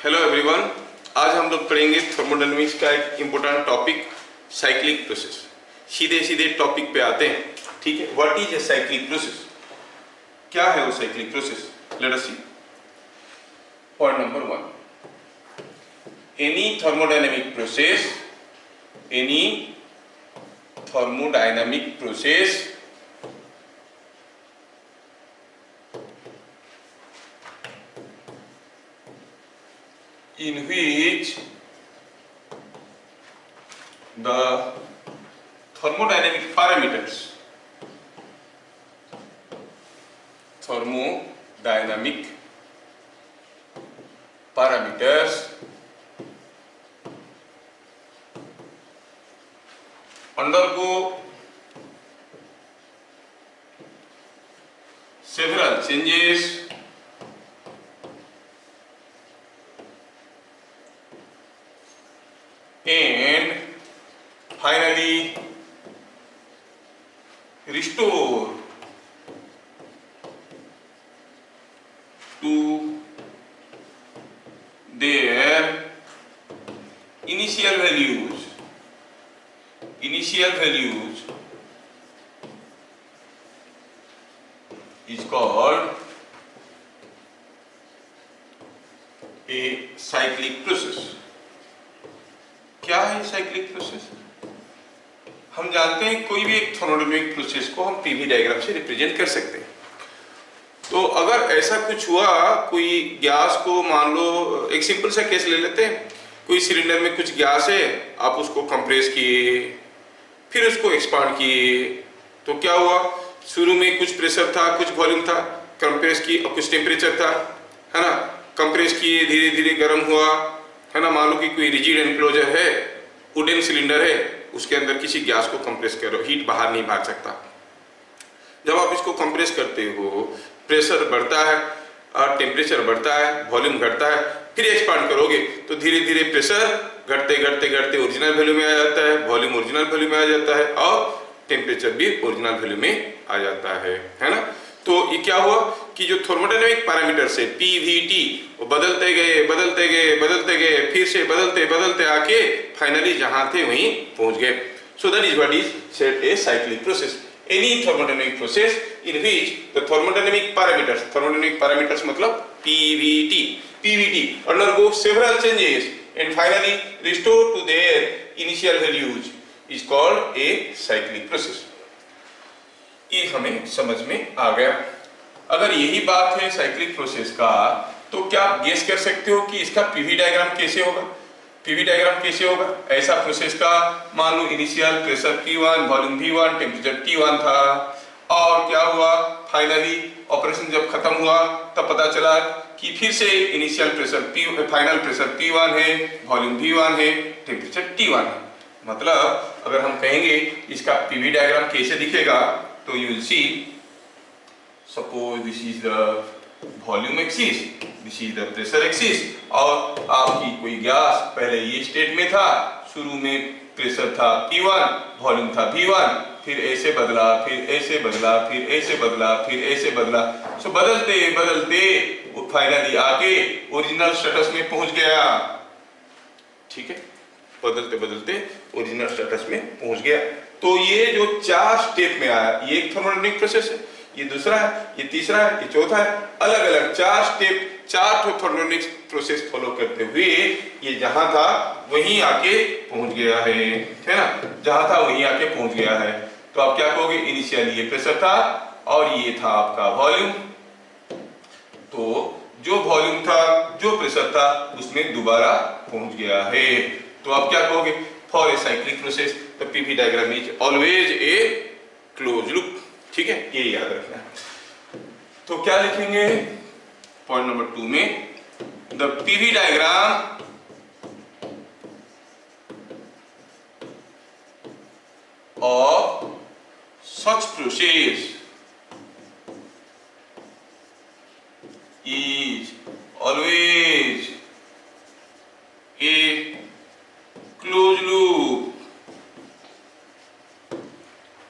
Hello everyone, आज हम लोग पढ़ेंगे थर्मोडायनामिक्स का एक इम्पोर्टेंट टॉपिक साइक्लिक प्रोसेस। सीधे सीधे टॉपिक पे आते हैं। ठीक है, what is a cyclic process? क्या है वो cyclic process? Let us see. Point number 1, any thermodynamic process in which the thermodynamic parameters undergo several changes and finally restore to their initial values is called a cyclic process। क्या है cyclic process? हम जानते हैं कोई भी एक thermodynamic process को हम पीवी डायग्राम से रिप्रेजेंट कर सकते हैं। तो अगर ऐसा कुछ हुआ, कोई गैस को, मान लो एक सिंपल सा केस ले लेते हैं, कोई सिलेंडर में कुछ गैस है, आप उसको कंप्रेस किए, फिर उसको एक्सपांड किए, तो क्या हुआ? शुरू में कुछ प्रेशर था, कुछ वॉल्यूम था, कंप्रेस किए, और कुछ टेम्परेचर था, है ना। कंप्रेस किए, धीरे धीरे गर्म हुआ, है ना। मान लो कि कोई रिजिड एनक्लोजर है, वुडन सिलेंडर है, उसके अंदर किसी गैस को कंप्रेस करो, हीट बाहर नहीं भाग सकता। जब आप इसको कंप्रेस करते हो, प्रेशर बढ़ता है और टेम्परेचर बढ़ता है, वॉल्यूम घटता है, फिर एक्सपांड करोगे तो धीरे धीरे प्रेशर घटते घटते घटते ओरिजिनल वैल्यू में आ जाता है, वॉल्यूम ओरिजिनल वैल्यू में आ जाता है, और टेम्परेचर भी ओरिजिनल वैल्यू में आ जाता है ना। तो ये क्या हुआ कि जो थर्मोडायनामिक पैरामीटर्स है पीवीटी, वो बदलते गए, फिर से बदलते आके फाइनली जहां थे वहीं पहुंच गए। सो that is what is said A cyclic process. Any thermodynamic process in which the thermodynamic parameters मतलब Pvt undergo several changes and finally restore to their initial values is called a cyclic process। ये हमें समझ में आ गया। अगर यही बात है साइक्लिक प्रोसेस का, तो क्या आप गेस कर सकते हो कि इसका पीवी डायग्राम कैसे होगा? ऐसा प्रोसेस का मान लो initial pressure P1, volume V1, temperature T1 था, और क्या हुआ? फाइनली ऑपरेशन जब खत्म हुआ तब पता चला कि फिर से initial pressure final pressure P1 है, वॉल्यूम V1 है, टेम्परेचर T1 है। मतलब अगर हम कहेंगे इसका पीवी डायग्राम कैसे दिखेगा, तो you will see, suppose this is the volume axis, this is the pressure axis, और आपकी कोई गैस पहले ये स्टेट में था, शुरू में प्रेशर था P1, वॉल्यूम था V1, फिर ऐसे बदला, फिर ऐसे बदला, फिर ऐसे बदला, फिर ऐसे बदला। सो बदलते वो फाइनली आके ओरिजिनल स्टेटस में पहुंच गया। ठीक है, बदलते ओरिजिनल स्टेटस में पहुंच गया। तो ये जो 4 स्टेप में आया, ये एक थर्मोडायनामिक प्रोसेस है, ये दूसरा है, ये तीसरा है, ये चौथा है। अलग अलग 4 स्टेप, 4 थर्मोडायनामिक प्रोसेस फॉलो करते हुए ये जहां था वहीं आके पहुंच गया है ना। जहां था वहीं आके पहुंच गया है। तो आप क्या कहोगे? इनिशियली ये प्रेशर था और ये था आपका वॉल्यूम। तो जो वॉल्यूम था, जो प्रेशर था, उसमें दोबारा पहुंच गया है। तो आप क्या कहोगे? For a cyclic process the PV diagram is always a close loop. ठीक है, ये याद रखना है। तो क्या लिखेंगे पॉइंट नंबर 2 में? The PV diagram of such process is always a closed loop।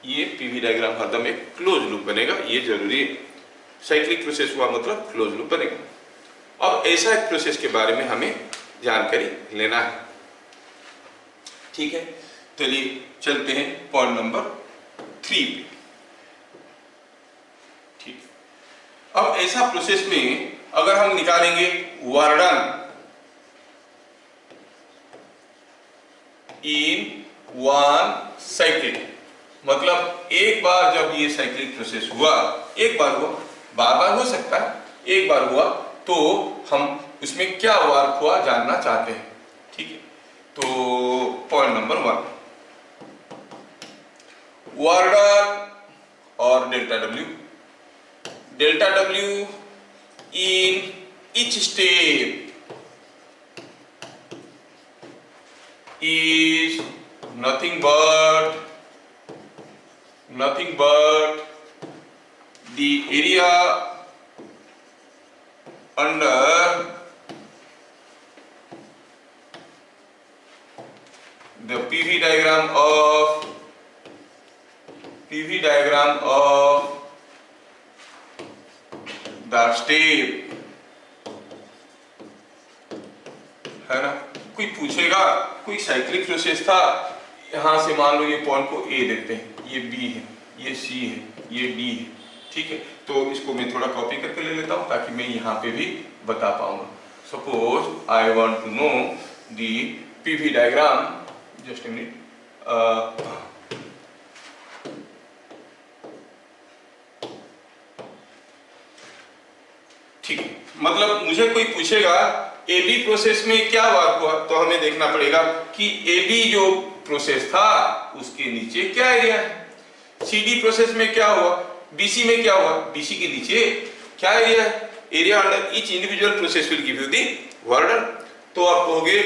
ये पीवी डायग्राम हरदम एक क्लोज लूप बनेगा, ये जरूरी है। साइक्लिक प्रोसेस हुआ मतलब क्लोज लूप बनेगा। अब ऐसा एक प्रोसेस के बारे में हमें जानकारी लेना है। ठीक है, चलिए चलते हैं पॉइंट नंबर 3 पे। ठीक, अब ऐसा प्रोसेस में अगर हम निकालेंगे वर्णन इन वन साइकिल, मतलब एक बार जब ये साइक्लिक प्रोसेस हुआ, एक बार हुआ, बार बार हो सकता है, एक बार हुआ तो हम उसमें क्या वर्क हुआ जानना चाहते हैं। ठीक है, तो पॉइंट नंबर 1, वर्णन और delta W in each step is nothing but the area under the PV diagram of the step, है ना। कोई पूछेगा, कोई साइक्लिक प्रोसेस था, यहां से मान लो ये पॉइंट को ए देखते हैं, ये बी है, ये सी है, ये डी है। ठीक है, तो इसको मैं थोड़ा कॉपी करके ले लेता हूं ताकि मैं यहाँ पे भी बता पाऊंगा। Suppose I want to know the PV diagram, just a minute, ठीक है, मतलब मुझे कोई पूछेगा ए बी प्रोसेस में क्या वर्क हुआ, तो हमें देखना पड़ेगा कि ए बी जो प्रोसेस था उसके नीचे क्या एरिया है, सी डी प्रोसेस में क्या हुआ, बीसी में क्या हुआ, बीसी के नीचे क्या एरिया है। Area under each individual process will give you the work done. तो आप कहोगे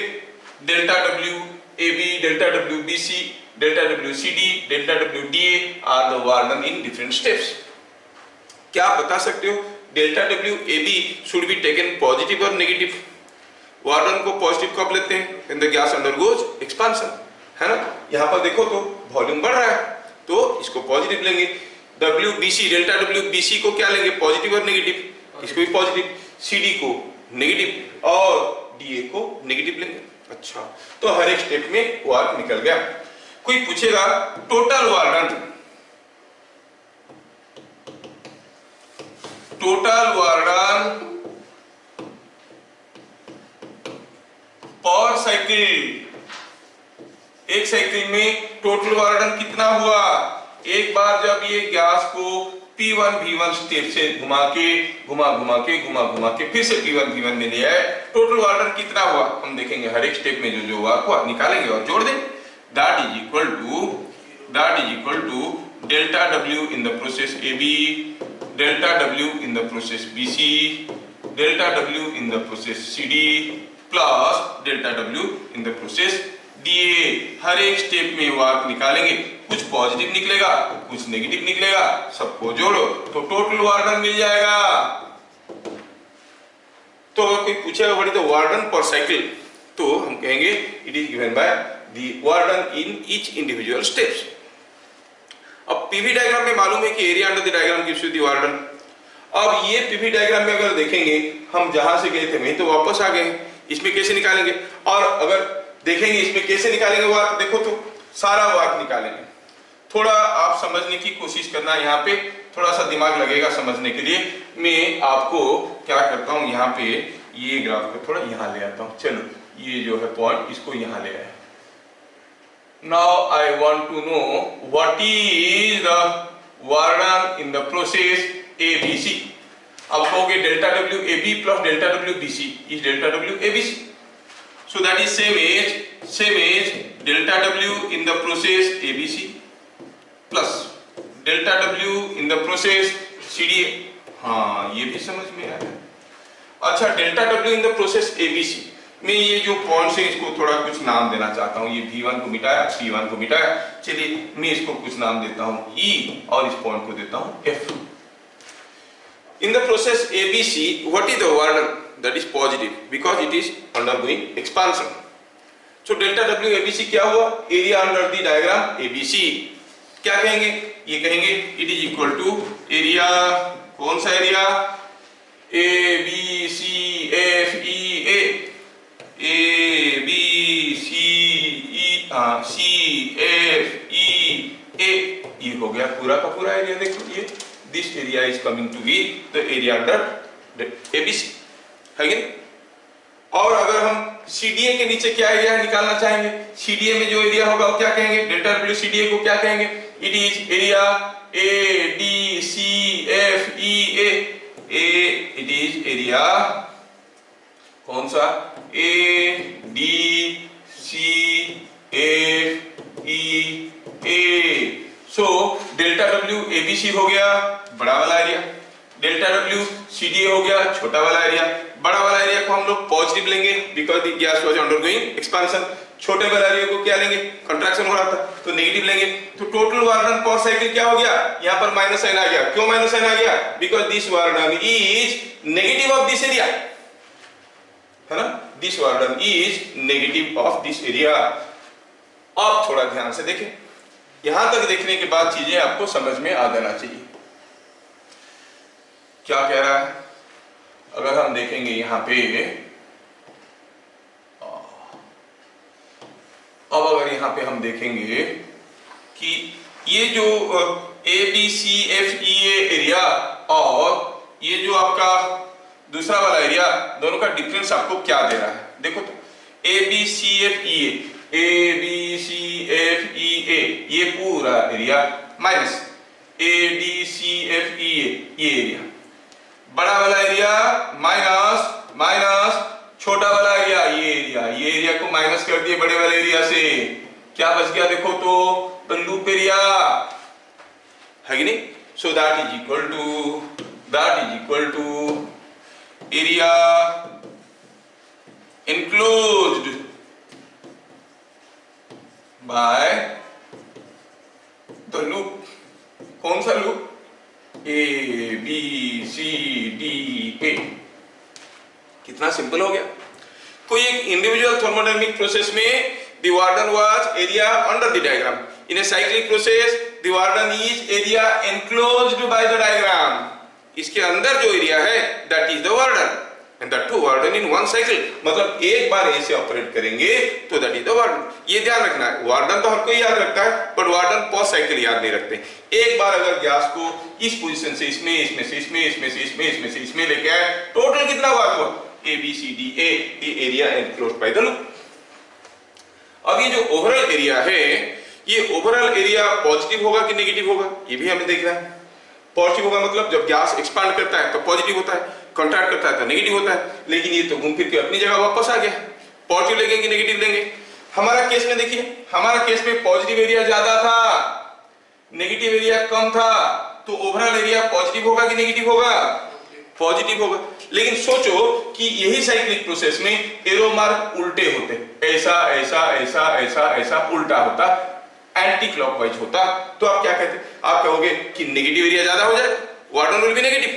delta W A B, delta W B C, delta W C D, delta W D A are the work done in different steps. क्या आप बता सकते हो delta W A B should be taken positive और negative? Work done को positive कब लेते हैं? When the gas undergoes expansion, है ना। यहाँ पर देखो तो वॉल्यूम बढ़ रहा है तो इसको पॉजिटिव लेंगे। WBC, डेल्टा WBC को क्या लेंगे, पॉजिटिव और नेगेटिव? इसको भी पॉजिटिव, CD को नेगेटिव और DA को नेगेटिव लेंगे। अच्छा, तो हर एक स्टेप में वर्क निकल गया। कोई पूछेगा टोटल वार्डन, पर साइकिल, एक साइकिल में टोटल वार्डन कितना हुआ? एक बार जब ये गैस को P1 V1 स्टेप से घुमा के फिर से P1 V1 में ले आए, टोटल वार्डन कितना हुआ हम देखेंगे। हर एक स्टेप में जो वर्क हुआ निकालेंगे और जोड़ देंगे। That is equal to delta W in the process AB, delta W in the process BC, delta W in the process CD plus delta W in the process DA। हर एक step में work निकालेंगे, कुछ positive निकलेगा, कुछ negative निकलेगा, सबको जोड़ो तो टोटल वार्डन मिल जाएगा। तो अगर कोई पूछेगा व्हाट इज द वार्डन पर साइकिल, तो हम कहेंगे it is given by the work done in each individual steps. अब पीवी डायग्राम में मालूम है कि area under the diagram gives you the warden. अब ये पीवी डायग्राम में अगर देखेंगे, हम जहां से गए थे वहीं तो वापस आ गए, इसमें कैसे निकालेंगे? और अगर देखेंगे इसमें कैसे निकालेंगे वार्क, देखो तो सारा वार्क निकालेंगे। थोड़ा आप समझने की कोशिश करना, यहाँ पे थोड़ा सा दिमाग लगेगा समझने के लिए। मैं आपको क्या करता हूँ, यहाँ पे ये ग्राफ को थोड़ा यहाँ ले आता हूँ। चलो ये जो है पॉइंट, इसको यहाँ ले आए। Now I want to know what is the work done in the process ABC। अब कहोगे delta W AB plus delta W BC is delta W ABC, so that is same as delta W in the process ABC plus delta W in the process CDA। हाँ, ये भी समझ में आया। अच्छा, delta W in the process ABC में ये जो पॉइंट्स है इसको थोड़ा कुछ नाम देना चाहता हूँ। ये V1 को मिटाया, P1 को मिटाया, चलिए मैं इसको कुछ नाम देता हूँ E और इस पॉइंट को देता हूँ F। In the process ABC, what is the warden? That is positive because it is undergoing expansion. So delta W ABC क्या हुआ? Area under the diagram ABC। क्या कहेंगे? ये कहेंगे it is equal to area, कौन सा area? A B C F E A B C F E A हो गया पूरा का पूरा एरिया। देखो ये this area is coming to be the area under ABC है कि नहीं? और अगर हम सीडीए के नीचे क्या एरिया निकालना चाहेंगे, सीडीए में जो एरिया होगा वो क्या कहेंगे, डेल्टा डब्ल्यू सीडीए को क्या कहेंगे, it is area A D C F E A it is area कौन सा, A D C F E A. So delta W ABC हो गया बड़ा वाला एरिया, डेल्टा डब्ल्यू सीडीए हो गया छोटा वाला एरिया। बड़ा वाला एरिया को हम लोग पॉजिटिव लेंगे because the gas was undergoing expansion, छोटे वाला एरिया को क्या लेंगे, कंट्रैक्शन हो रहा था तो नेगेटिव लेंगे। तो टोटल वार्डन पर साइकिल क्या हो गया, यहाँ पर माइनस साइन आ गया। क्यों माइनस साइन आ गया, because this warden is negative of this area, है ना, this warden is negative of this area. अब थोड़ा ध्यान से देखें, यहां तक देखने के बाद चीजें आपको समझ में आ जाना चाहिए। क्या कह रहा है, अगर हम देखेंगे यहां पे, अब अगर यहां पे हम देखेंगे कि ये जो A B C F E area और ये जो आपका दूसरा वाला एरिया, दोनों का डिफरेंस आपको क्या दे रहा है। देखो तो A B C F E A B C F E A ये पूरा area minus A D C F E ये एरिया, बड़ा वाला एरिया माइनस माइनस छोटा वाला एरिया, ये एरिया को माइनस कर दिए बड़े वाले एरिया से, क्या बच गया देखो तो लूप एरिया है कि नहीं। So that is equal to area enclosed by the loop। कौन सा loop, A B C D A. कितना सिंपल हो गया। कोई एक इंडिविजुअल थर्मोडायनेमिक प्रोसेस में the warden was area under the diagram, in a cyclic process the warden is area enclosed by the diagram। इसके अंदर जो एरिया है that is the warden and that too warden in one cycle, मतलब एक बार ऐसे operate करेंगे तो that is the warden। ये ध्यान रखना है, वार्डन तो हर कोई याद रखता है बट वार्डन पर साइकिल याद नहीं रखते। एक बार अगर गैस को इस पोजीशन से इसमें, इसमें से इसमें, इसमें से इसमें, इसमें से इसमें लेके आए, टोटल कितना हुआ आपको, ए बी सी डी ए, ये area enclosed by the loop. अब ये जो ओवरऑल एरिया है, ये ओवरऑल एरिया पॉजिटिव होगा कि नेगेटिव होगा, ये भी हमें देखना है। पॉजिटिव होगा मतलब जब गैस एक्सपांड करता है तो पॉजिटिव होता है, कॉन्ट्रैक्ट करता है तो नेगेटिव होता है। लेकिन ये तो घूम फिर के अपनी जगह वापस आ गया। पॉजिटिव लेंगे कि नेगेटिव लेंगे, हमारा केस में देखिए, हमारा केस में पॉजिटिव एरिया ज्यादा था, नेगेटिव एरिया कम था, तो ओवरऑल एरिया पॉजिटिव होगा कि नेगेटिव होगा, पॉजिटिव होगा। लेकिन सोचो कि यही साइक्लिक प्रोसेस में एरो मार्क उल्टे होते, ऐसा ऐसा ऐसा ऐसा ऐसा उल्टा होता, एंटी क्लॉकवाइज होता, तो आप क्या कहते, आप कहोगे कि नेगेटिव एरिया ज्यादा हो जाए, वार्डन विल बी नेगेटिव।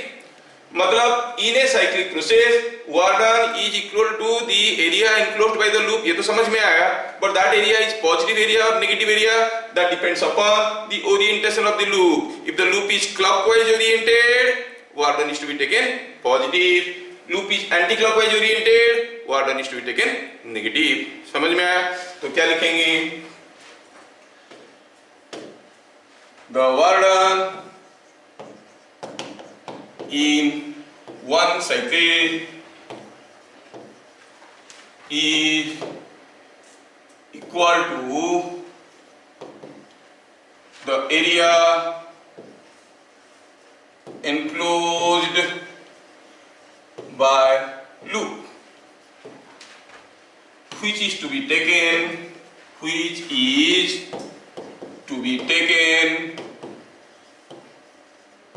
मतलब in a cyclic process work done is equal to the area enclosed by the loop, ये तो समझ में आया। But that area is positive area और negative area, that depends upon the orientation of the loop. If the loop is clockwise oriented, warden is to be taken positive, loop is anti-clockwise oriented, warden is to be taken negative। समझ में आया? तो क्या लिखेंगे, the warden in one cycle is equal to the area enclosed by loop, which is to be taken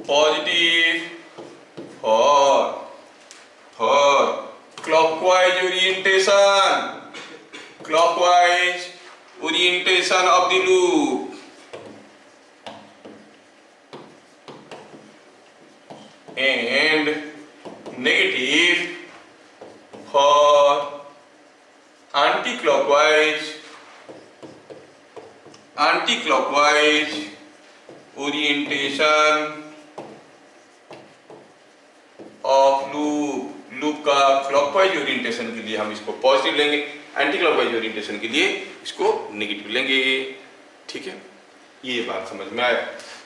positive for clockwise orientation of the loop, and negative for anti-clockwise orientation of loop का clockwise orientation के लिए हम इसको positive लेंगे, anti clockwise orientation के लिए इसको negative लेंगे। ठीक है, ये बात समझ में आया।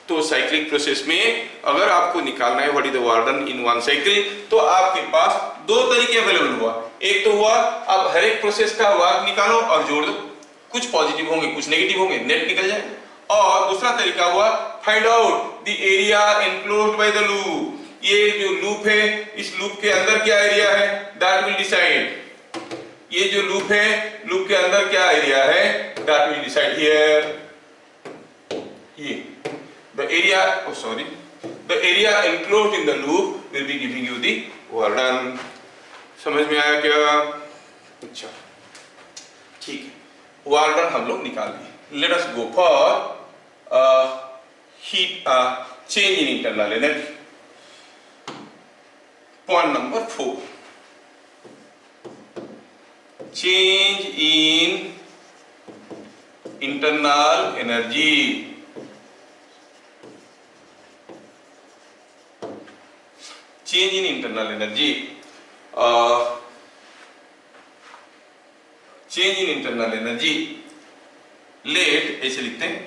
तो साइक्लिक प्रोसेस में अगर आपको निकालना है what is the work done in one cycle, तो आपके पास दो तरीके अवेलेबल हुआ। एक तो हुआ आप हर एक प्रोसेस का वर्क निकालो और जोड़ दो, कुछ पॉजिटिव होंगे कुछ नेगेटिव होंगे, नेट निकल जाएगा। और दूसरा तरीका हुआ find out the area enclosed by the loop. ये जो लूप है, इस लूप के अंदर क्या एरिया है, दैट विल डिसाइड। ये जो लूप है, लूप के अंदर क्या एरिया है, दैट विल डिसाइड हियर। ये the area, oh sorry, the area enclosed in the loop will be giving you the work done। समझ में आया क्या? अच्छा ठीक है, वर्क डन हम लोग निकाल दिए। Let us go for heat change in internal energy. Point number 4, change in internal energy. Change in internal energy, change in internal energy, let ऐसे लिखते हैं,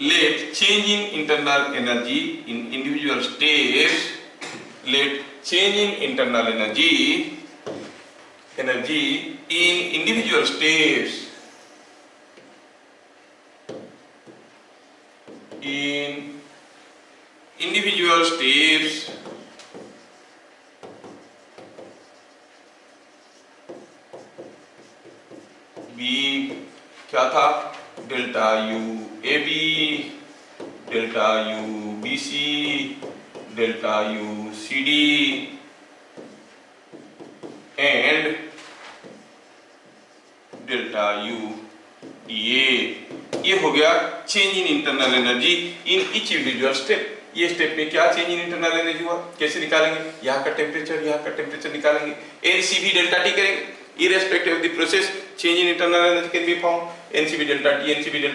let change in internal energy in individual states, let change in internal energy in individual states, in individual states बी क्या था, delta U A B, delta U B C, delta U C D and delta U D A. ये हो गया change in internal energy in each individual step. ये step में क्या change in internal energy हुआ, कैसे निकालेंगे, यहाँ का टेम्परेचर निकालेंगे, एनसीवी डेल्टा टी करेंगे। irrespective of the process change in internal energy can be found। NCV delta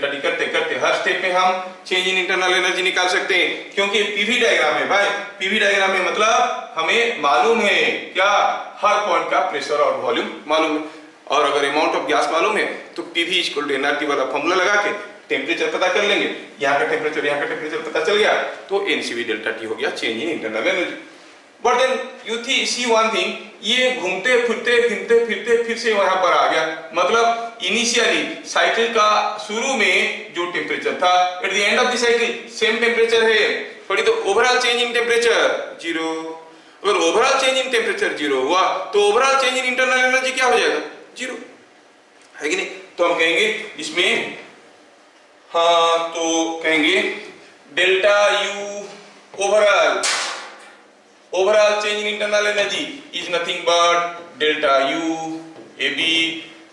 T करते करते हर स्टेप में हम चेंज इन इंटरनल एनर्जी निकाल सकते हैं, क्योंकि पीवी डायग्राम है भाई। पीवी डायग्राम में मतलब हमें मालूम है क्या, हर पॉइंट का प्रेशर और वॉल्यूम मालूम है, और अगर अमाउंट ऑफ गैस मालूम है तो पीवी इक्वल टू एनआरटी वाला फॉर्मूला लगा के टेम्परेचर पता कर लेंगे, यहाँ का टेम्परेचर पता चल गया तो एनसीवी डेल्टा टी हो गया change in internal energy. But then you see one thing, ये घूमते फिरते फिर से वहां पर आ गया। मतलब इनिशियली साइकिल का शुरू में जो टेम्परेचर था, at the end of the cycle same temperature है, बट तो overall change in temperature zero. अगर overall change in temperature zero हुआ तो overall change in internal energy क्या हो जाएगा, जीरो, है कि नहीं। तो हम कहेंगे इसमें, हाँ तो कहेंगे delta U overall change in internal energy is nothing but delta u AB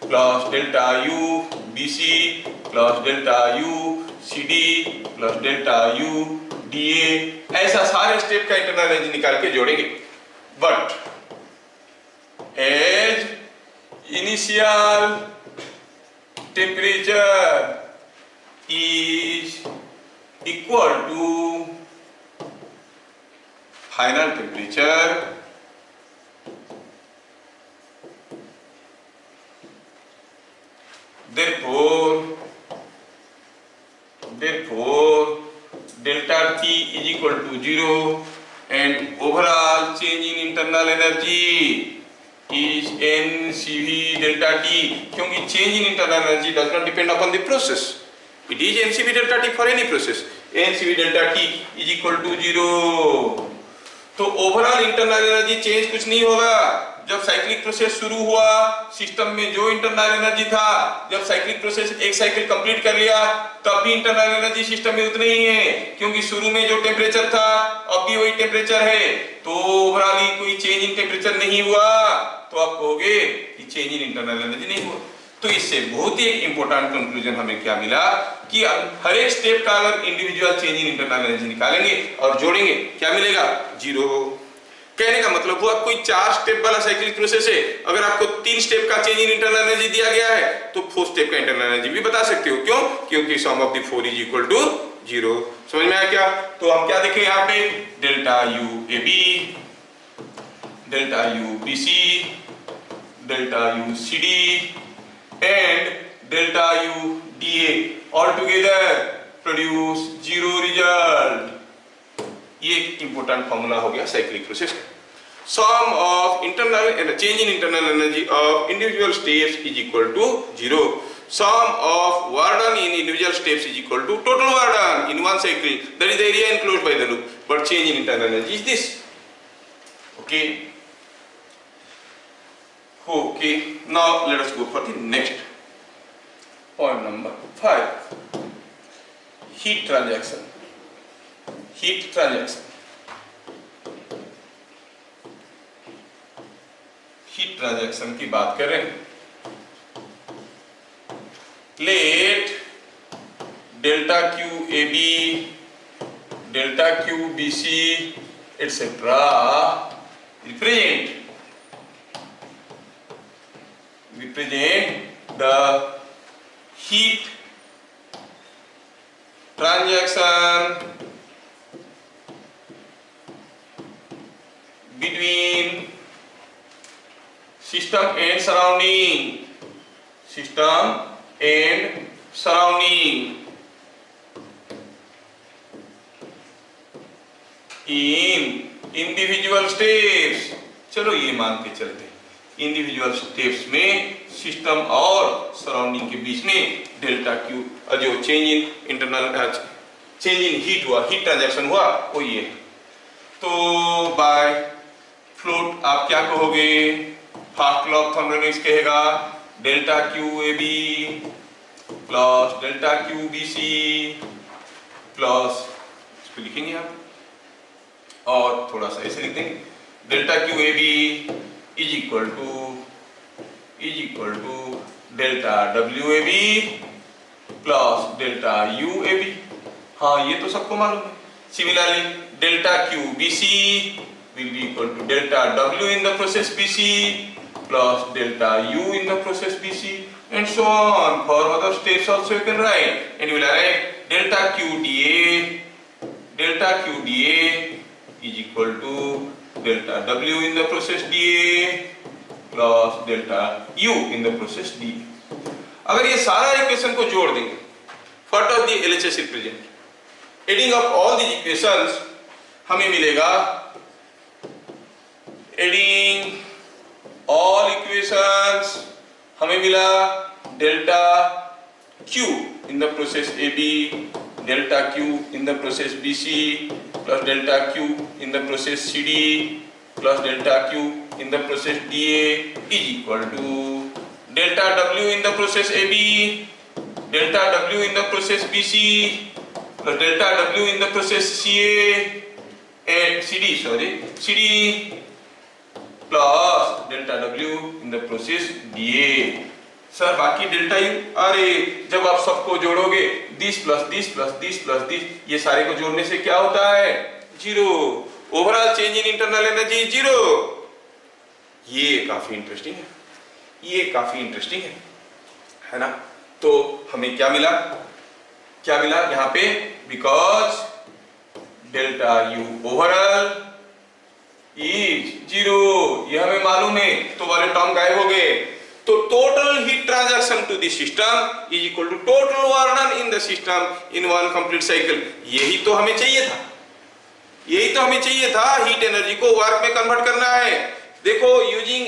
plus delta u BC plus delta u CD plus delta u DA। ऐसा सारे स्टेप का इंटरनल एनर्जी निकाल के जोड़ेंगे। But as initial temperature is equal to final temperature, therefore delta T is equal to 0 and overall change in internal energy is NCV delta T, क्योंकि change in internal energy does not depend upon the process, it is NCV delta T for any process। NCV delta T is equal to 0। तो overall internal energy change कुछ नहीं होगा। जब cyclic process शुरू हुआ system में जो internal energy था, जब साइक्लिक प्रोसेस एक साइकिल कंप्लीट कर लिया तब भी इंटरनल एनर्जी सिस्टम में उतनी ही है, क्योंकि शुरू में जो टेम्परेचर था अब भी वही टेम्परेचर है। तो ओवरऑल कोई चेंज इन टेम्परेचर नहीं हुआ, तो आप कहोगे कि चेंज इन इंटरनल एनर्जी नहीं हुआ। तो इससे बहुत ही एक इंपॉर्टेंट कंक्लूजन हमें क्या मिला कि हर एक स्टेप का अगर individual change in internal energy निकालेंगे और जोड़ेंगे क्या मिलेगा, जीरो। कहने का मतलब हुआ कोई 4 स्टेप वाला साइक्लिक प्रोसेस है, अगर आपको 3 स्टेप का चेंज इन इंटरनल एनर्जी दिया गया है तो 4 स्टेप का इंटरनल एनर्जी भी बता सकते हो। क्यों? क्योंकि sum of the 4 is equal to 0। समझ में आया क्या? तो हम क्या देखें यहाँ पे, delta U A B delta U BC, delta U CD and delta U DA all together produce zero result. ये एक इंपॉर्टेंट फॉर्मूला हो गया साइक्लिक प्रोसेस का. Sum of internal change in internal energy of individual steps is equal to 0. Sum of work done in individual steps is equal to total work done in one cycle. That is the area enclosed by the loop. But change in internal energy is this. Okay. Okay. Now let us go for the next point number 5. Heat transaction. Heat transaction. Heat transaction की बात करें. Let delta Q A B, delta Q B C etcetera represent the heat transaction between system and surrounding, system and surrounding in individual steps. चलो ये मान के चलते हैं individual steps में सिस्टम और सराउंडिंग के बीच में डेल्टा क्यू जो change in internal change in heat हुआ, हीट ट्रांजैक्शन हुआ, वो ये. तो बाय फ्लोट आप क्या कहोगे? फर्स्ट लॉ ऑफ थर्मोडायनेमिक्स कहेगा delta Q A B plus delta Q B C plus, इसको लिखेंगे आप और थोड़ा सा ऐसे लिख देंगे delta Q A B is equal to delta W A B plus delta U A B. हाँ ये तो सबको मालूम है. Similarly delta Q B C will be equal to delta W in the process BC plus delta U in the process BC and so on. For other steps also you can write and you will arrive delta Q dA is equal to delta W in the process dA plus delta U in the process dA. अगर ये सारा equation को जोड़ देंगे, what does the LHS represent? Adding up all these equations हमें मिलेगा, adding all equations हमें मिला delta Q in the process A B, delta Q in the process B C plus delta Q in the process C D plus delta Q in the process D A is equal to delta W in the process A B, delta W in the process B C plus delta W in the process C A C D plus delta W in the process DA. Sir बाकी delta U, अरे जब आप सबको जोड़ोगे this plus this plus this plus this, ये सारे को जोड़ने से क्या होता है? Zero. Overall change in internal energy zero. ये काफी इंटरेस्टिंग है, ये काफी इंटरेस्टिंग है ना. तो हमें क्या मिला यहाँ पे? Because delta U overall is zero, ये हमें मालूम है, तो वाले टर्म गायब हो गए. तो total heat transaction to the system is equal to total work done in the system in one complete cycle. यही तो हमें चाहिए था, हीट एनर्जी को वर्क में कन्वर्ट करना है. देखो यूजिंग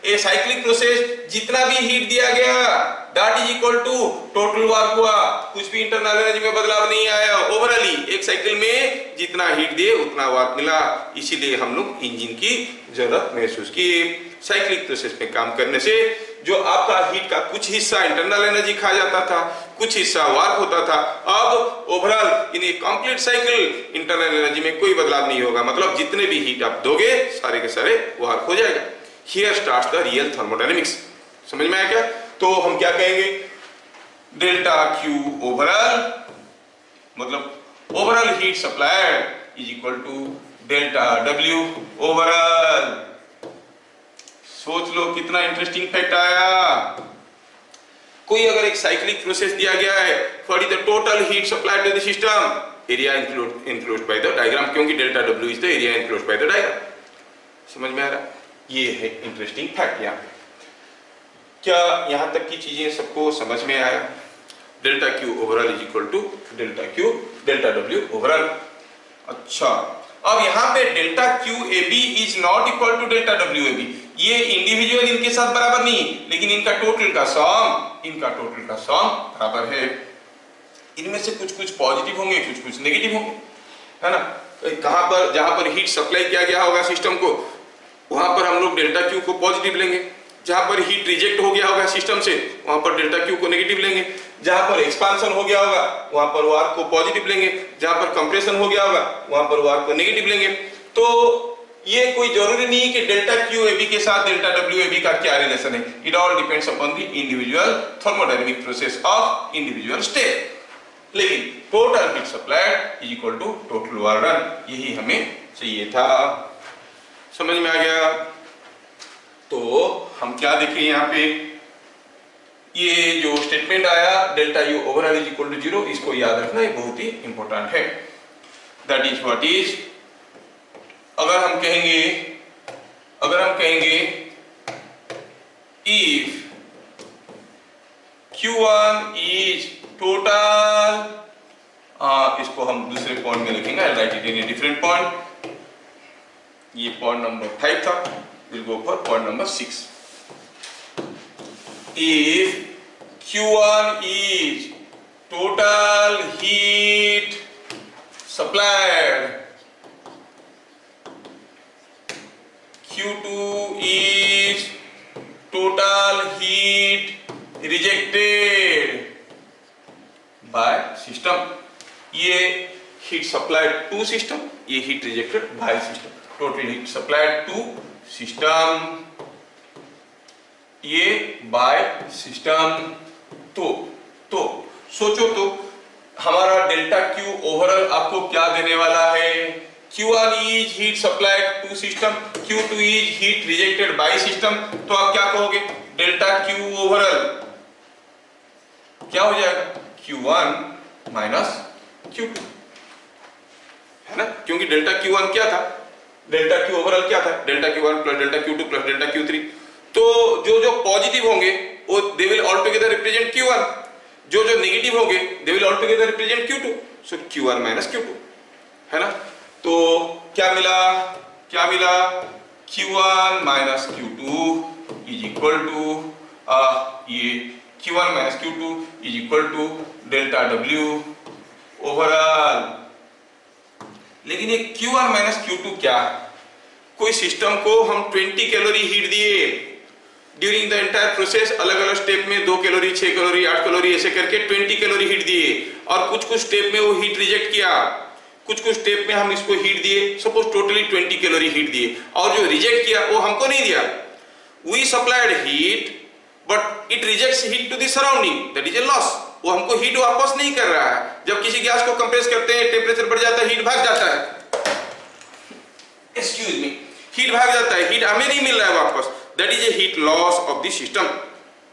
ए साइक्लिक प्रोसेस जितना भी हीट दिया गया that is equal to total work हुआ, कुछ भी इंटरनल एनर्जी में बदलाव नहीं आया. ओवरऑली एक साइकिल में जितना हीट दिए उतना वर्क मिला. इसीलिए हम लोग इंजन की जरूरत महसूस की. साइक्लिक प्रोसेस में काम करने से जो आपका हीट का कुछ हिस्सा इंटरनल एनर्जी खा जाता था, कुछ हिस्सा वर्क होता था, अब ओवरऑल इन ए कंप्लीट साइकिल इंटरनल एनर्जी में कोई बदलाव नहीं होगा. मतलब जितने भी हीट आप दोगे सारे के सारे वर्क हो जाएगा. Here starts the real thermodynamics. समझ में आया क्या? तो हम क्या कहेंगे? डेल्टा क्यू ओवरऑल मतलब overall heat supplied is equal to delta W overall. सोच लो कितना इंटरेस्टिंग फैक्ट आया. कोई अगर एक साइक्लिक प्रोसेस दिया गया है, what is the total heat supplied to the system, area enclosed by the diagram, क्योंकि delta W is the area enclosed by the diagram. समझ में आ रहा? ये है इंटरेस्टिंग फैक्ट यहाँ पे। क्या यहाँ तक की चीजें सबको समझ में आया? Delta Q overall is equal to delta Q delta W overall. अच्छा, अब यहाँ पे delta Q A B is not equal to delta W A B. ये इंडिविजुअल इनके साथ बराबर नहीं, लेकिन इनका टोटल का सम बराबर है। इनमें से कुछ कुछ पॉजिटिव होंगे, कुछ कुछ नेगेटिव होंगे, है ना? कहां पर जहां पर हीट सप्लाई किया गया होगा सिस्टम को, वहां पर हम लोग डेल्टा क्यू को पॉजिटिव लेंगे। जहां पर हीट रिजेक्ट हो गया होगा सिस्टम से, वहां पर डेल्टा क्यू को नेगेटिव लेंगे। जहां पर एक्सपांशन हो गया होगा, वहां पर वार को पॉजिटिव लेंगे। जहां पर कंप्रेशन हो गया होगा, वहां पर वार को नेगेटिव लेंगे। तो ये कोई जरूरी नहीं है कि डेल्टा क्यू ए बी के साथ डेल्टा डब्ल्यू ए बी का क्या रिलेशन है। It all depends upon the individual thermodynamic process of individual state. लेकिन total heat supplied is equal to total work done, यही हमें चाहिए था। समझ में आ गया? तो हम क्या देखें यहाँ पे, ये जो स्टेटमेंट आया delta U overall is equal to 0, इसको याद रखना, ये बहुत ही इंपॉर्टेंट है। दैट इज व्हाट इज, अगर हम कहेंगे इफ Q1 इज टोटल, इसको हम दूसरे पॉइंट में लिखेंगे, I write it in a different point. ये पॉइंट नंबर 5 था, will go for point number 6। If Q1 is total heat supplied, Q2 is total heat rejected by system। ये heat supplied to system, ये heat rejected by system। total heat supplied to system, ये bye system. तो सोचो, तो हमारा delta Q overall आपको क्या देने वाला है? Q1 is heat supplied to system, Q2 is heat rejected by system. तो आप क्या कहोगे? डेल्टा क्यू ओवरऑल क्या हो जाएगा? Q1 माइनस Q2, है ना? क्योंकि डेल्टा Q1 क्या था? डेल्टा क्यू ओवरऑल क्या था? Delta Q1 plus delta Q2 plus delta Q3। तो जो पॉजिटिव होंगे वो they will all together represent Q1, जो नेगेटिव होंगे they will all together represent Q2। So Q1 minus Q2, है ना? तो क्या मिला? Q1 minus Q2 is equal to ये Q1 minus Q2 is equal to delta W overall. लेकिन ये Q1 माइनस Q2 क्या है? कोई सिस्टम को हम 20 कैलोरी हीट दिए ड्यूरिंग द एंटायर प्रोसेस, अलग अलग स्टेप में 2 कैलोरी, 6 कैलोरी, 8 कैलोरी, ऐसे करके 20 कैलोरी हीट दिए। और कुछ स्टेप में वो हीट रिजेक्ट किया, कुछ स्टेप में हम इसको हीट दिए, सपोज टोटली 20 कैलोरी हीट दिए, और जो रिजेक्ट किया वो हमको नहीं दिया। We supplied heat but it rejects heat to the surrounding, that is a loss. वो हमको हीट वापस नहीं कर रहा है। जब किसी गैस को कंप्रेस करते हैं, टेम्परेचर बढ़ जाता है, हीट भाग जाता है, एक्सक्यूज मी, हीट भाग जाता है, हीट हमें नहीं मिल रहा है वापस, that is a heat loss of the system.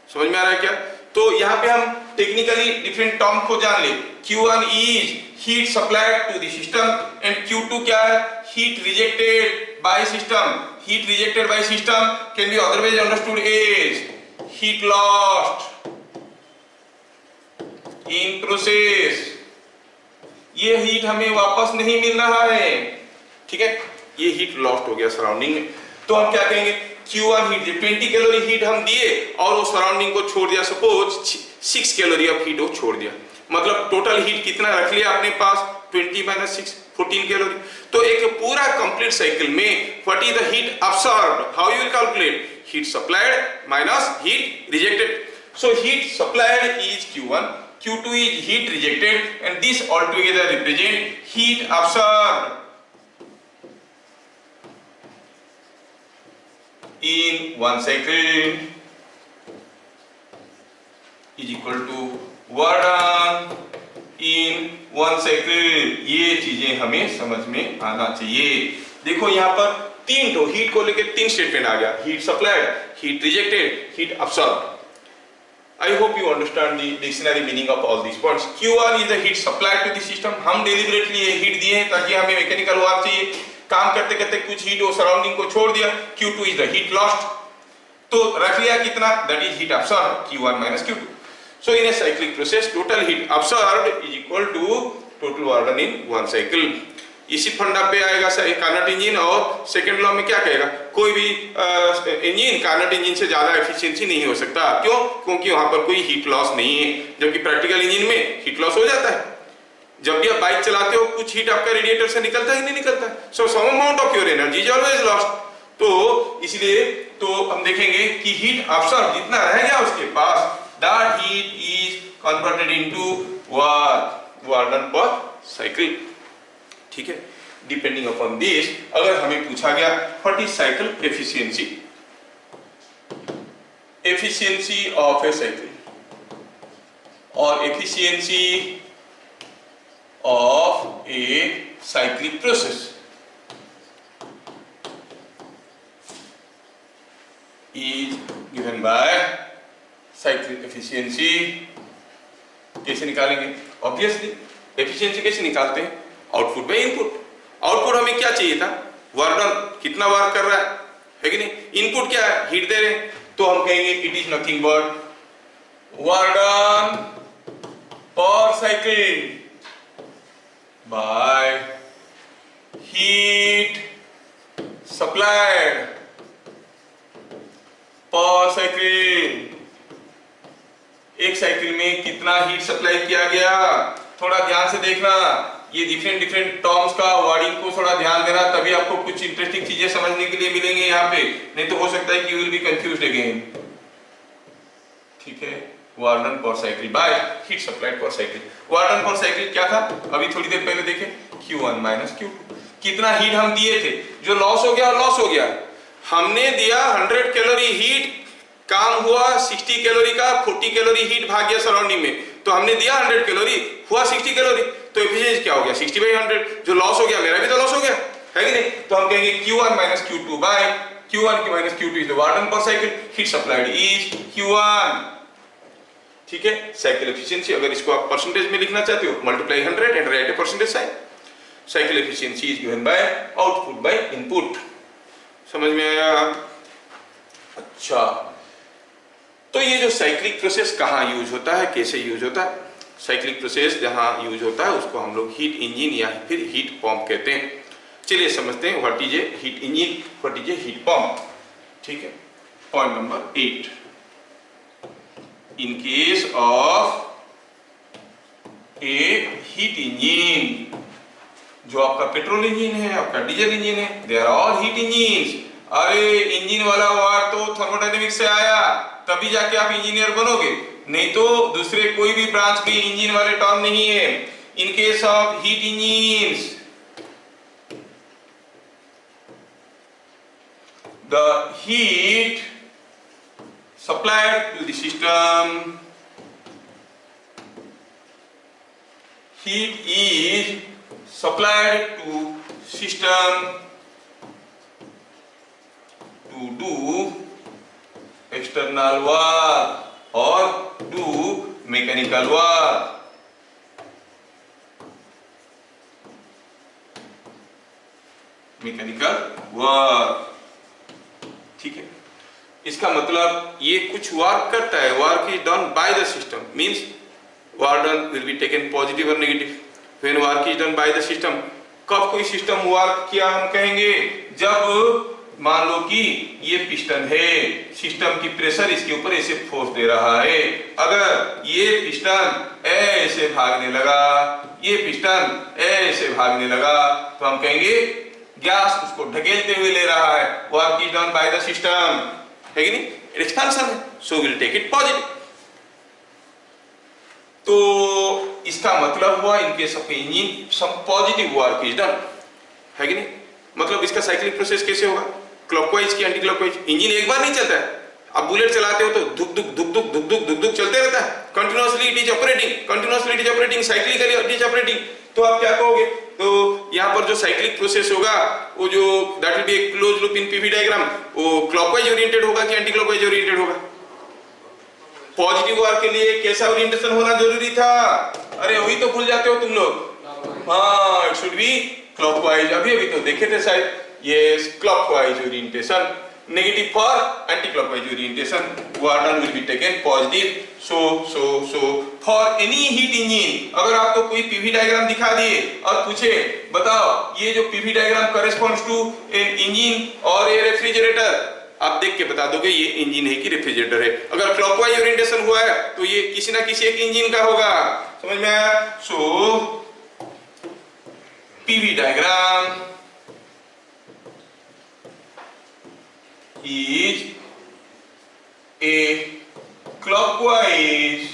समझ में आ रहा है क्या? तो यहाँ पे हम टेक्निकली डिफरेंट टर्म को जान ले। Q1 is heat supplied to the system and Q2 क्या है? Heat rejected by system. Heat rejected by system can be otherwise understood as heat lost in process. ये हीट हमें वापस नहीं मिल रहा है, ठीक है? ये हीट लॉस्ट हो गया सराउंडिंग में। तो हम क्या कहेंगे? Q1 हीट 20 कैलोरी हीट हम दिए और वो सराउंडिंग को छोड़ दिया, सपोज 6 कैलोरी ऑफ हीट वो छोड़ दिया, मतलब टोटल हीट कितना रख लिया अपने पास? 20 माइनस 6, 14 कैलोरी। तो एक पूरा कंप्लीट साइकिल में what is the heat absorbed? How you will calculate? Heat supplied minus heat rejected. So heat supplied is Q1, Q2 is heat rejected, and this altogether represent heat absorbed in one cycle is equal to work done in one cycle। ये चीजें हमें समझ में आना चाहिए। देखो यहाँ पर तीन तो हीट को लेकर 3 स्टेटमेंट आ गया, heat supplied, heat rejected, heat absorbed. I hope you understand the dictionary meaning of all these points. Q1 is the heat supplied to the system। हम deliberately ये heat दिए हैं ताकि हमें मैकेनिकल वार चाहिए। काम करते करते कुछ हीट वो सराउंडिंग को छोड़ दिया, Q2 is the heat lost, तो रख लिया कितना, that is heat absorb Q1 minus Q2. So in a cyclic process, total heat absorbed is equal to total work done in one cycle. इसी फंडा पे आएगा कार्नोट इंजन, और second law में क्या कहेगा, कोई भी इंजन कार्नोट इंजन से ज्यादा एफिशिएंसी नहीं हो सकता, क्यों, क्योंकि वहां पर कोई हीट लॉस नहीं है, जबकि प्रैक्टिकल इंजन में हीट लॉस हो जाता है। जब भी आप बाइक चलाते हो कुछ हीट आपका रेडिएटर से निकलता है, नहीं निकलता, so some amount of your energy is always lost. तो इसलिए तो हम देखेंगे कि हीट अब्सॉर्ब जितना रह गया उसके पास, that heat is converted into work done per cycle, ठीक है। डिपेंडिंग अपॉन दिस, अगर हमें पूछा गया what is cycle efficiency, efficiency of a cycle और efficiency of a cyclic process is given by cyclic efficiency. कैसे निकालेंगे, ऑब्वियसली एफिशिएंसी कैसे निकालते हैं, आउटपुट बाय इनपुट। आउटपुट हमें क्या चाहिए था, वर्क डन, कितना वर्क कर रहा है कि नहीं, इनपुट क्या है, हीट दे रहे हैं, तो हम कहेंगे it is nothing but work done per cycle by heat supplied पर साइकिल। एक साइकिल में कितना हीट सप्लाई किया गया, थोड़ा ध्यान से देखना, ये डिफरेंट डिफरेंट टर्म्स का वर्डिंग को थोड़ा ध्यान देना, तभी आपको कुछ इंटरेस्टिंग चीजें समझने के लिए मिलेंगे यहाँ पे, नहीं तो हो सकता है कि you will be confused again, ठीक है। Work done per cycle by heat supplied पर cycle. Work done per cycle क्या था, अभी थोड़ी देर पहले देखे, Q1 माइनस Q2। कितना हीट हम दिए थे, जो लॉस हो गया लॉस हो गया। हमने दिया 100 कैलोरी हीट, काम हुआ 60 कैलोरी का, 40 कैलोरी हीट भाग गया सराउंडिंग में, तो हमने दिया 100 कैलोरी, हुआ 60 कैलोरी, तो एफिशिएंसी क्या हो गया 60/100, जो लॉस हो गया मेरा भी तो लॉस हो गया, है कि नहीं। तो हम कहेंगे Q1 minus Q2 by Q1 minus Q2 is the work done per cycle, heat supplied is Q1, ठीक है। साइकिल एफिशिएंसी, अगर इसको आप परसेंटेज में लिखना चाहते हो, multiply 100 and write a percentage sign. Cycle efficiency is given by output by input. समझ में आया, अच्छा। तो ये जो साइक्लिक प्रोसेस कहाँ यूज होता है, कैसे यूज होता है, साइक्लिक प्रोसेस जहाँ यूज होता है उसको हम लोग हीट इंजन या फिर हीट पंप कहते हैं। चलिए समझते हैं what is a heat engine, what is a heat pump, ठीक है। Point number 8, in case of a heat engine, जो आपका पेट्रोल इंजन है, आपका डीजल इंजन है, they are all heat engines. अरे इंजन वाला वर्ड तो थर्मोडायनेमिक्स से आया, तभी जाके आप इंजीनियर बनोगे, नहीं तो दूसरे कोई भी ब्रांच के इंजन वाले टर्म नहीं है। In case of heat engines, the heat supplied to the system, heat is supplied to system to do external work or do mechanical work. Mechanical work, ठीक है। इसका मतलब ये कुछ वर्क करता है, work is done by the system, means work done will be taken positive और negative when work is done by the system. कब कोई सिस्टम वर्क किया हम कहेंगे, जब मान लो कि ये पिस्टन है, सिस्टम की प्रेशर इसके ऊपर ऐसे फोर्स दे रहा है, अगर ये पिस्टन ऐसे भागने लगा, ये पिस्टन ऐसे भागने लगा, तो हम कहेंगे गैस उसको ढकेलते हुए ले रहा है, work is done by the system, है कि नहीं, एक्सपेंशन है, so will take it positive. तो इसका मतलब हुआ in case of engine some positive work is done, है कि नहीं। मतलब इसका साइक्लिक प्रोसेस कैसे होगा, क्लॉकवाइज की एंटी क्लॉकवाइज। इंजन एक बार नहीं चलता है, आप बुलेट चलाते हो तो धुक धुक धुक धुक धुक धुक धुक धुक चलते रहता है, continuously it is operating, continuously it is operating, cyclically it is operating. तो आप क्या कहोगे, तो यहाँ पर जो साइक्लिक प्रोसेस होगा वो जो that will be A close loop in PV diagram, वो क्लॉकवाइज ओरिएंटेड होगा कि एंटी क्लॉकवाइज ओरिएंटेड होगा। पॉजिटिव वर्क के लिए कैसा ओरिएंटेशन होना जरूरी था, अरे वही तो भूल जाते हो तुम लोग, हाँ, इट शुड बी क्लॉकवाइज अभी अभी तो देखे थे शायद, ये clockwise orientation, negative for anti-clockwise orientation, one will be taken positive. So for any heat engine, अगर आपको कोई पीवी डायग्राम दिखा दिए और पूछे बताओ ये जो PV diagram corresponds to an engine और a refrigerator, आप देख के बता दोगे ये इंजन है कि रेफ्रिजरेटर है। अगर क्लॉकवाइज ओरिएंटेशन हुआ है तो ये किसी ना किसी एक इंजन का होगा, समझ में आया? So PV diagram is a clockwise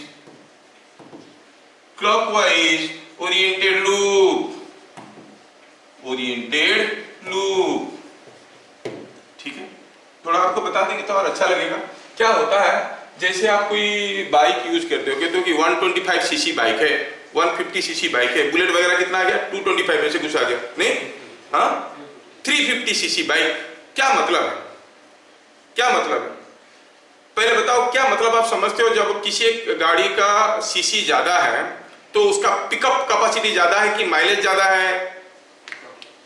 oriented loop, ठीक है। थोड़ा आपको बता देंगे तो और अच्छा लगेगा। क्या होता है, जैसे आप कोई बाइक यूज करते हो, कहते हो कि 125 सीसी बाइक है, 150 सीसी बाइक है, बुलेट वगैरह कितना आ गया 225 में से कुछ आ गया नहीं, हाँ 350 सीसी बाइक, क्या मतलब है? क्या मतलब है? पहले बताओ क्या मतलब आप समझते हो? जब किसी एक गाड़ी का सीसी ज्यादा है तो उसका पिकअप कैपेसिटी ज्यादा है कि माइलेज ज्यादा है?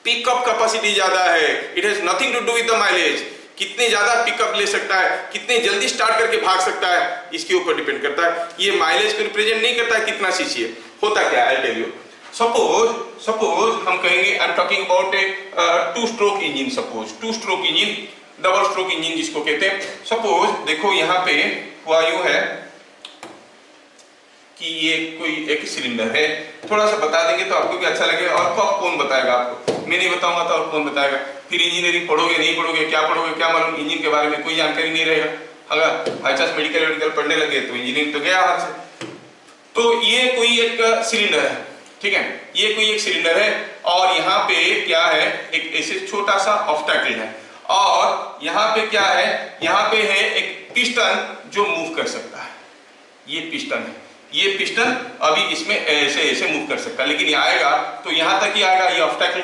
पिकअप कैपेसिटी ज्यादा है। It has nothing to do with the mileage. कितने ज्यादा पिकअप ले सकता है, कितने जल्दी स्टार्ट करके भाग सकता है, इसके ऊपर डिपेंड करता है। ये माइलेज को रिप्रेजेंट नहीं करता है कितना सीसी है। होता क्या है, आई टेल यू। सपोज हम कहेंगे, I am talking about A 2 stroke engine. Suppose 2 stroke engine, double stroke engine जिसको कहते हैं। सपोज देखो यहाँ पे हुआ यूं है कि ये कोई एक सिलेंडर है। थोड़ा सा बता देंगे तो आपको भी अच्छा लगेगा। और कौन बताएगा आपको? मैं नहीं बताऊंगा तो और कौन बताएगा? फिर इंजीनियरिंग पढ़ोगे नहीं पढ़ोगे, क्या पढ़ोगे क्या मालूम, इंजन के बारे में कोई जानकारी नहीं रहेगा। अगर बाई चांस मेडिकल पढ़ने लगे तो इंजीनियरिंग तो गया हाथ से। तो ये कोई एक सिलेंडर है, ठीक है, ये कोई एक सिलेंडर है और यहाँ पे क्या है, एक ऐसे छोटा सा ऑब्स्टैकल है और यहाँ पे क्या है, यहाँ पे है एक पिस्टन जो मूव कर सकता है। ये पिस्टन है, ये पिस्टन अभी इसमें ऐसे मूव कर सकता है, लेकिन ये आएगा तो यहाँ तक ही आएगा। ये ऑब्स्टैकल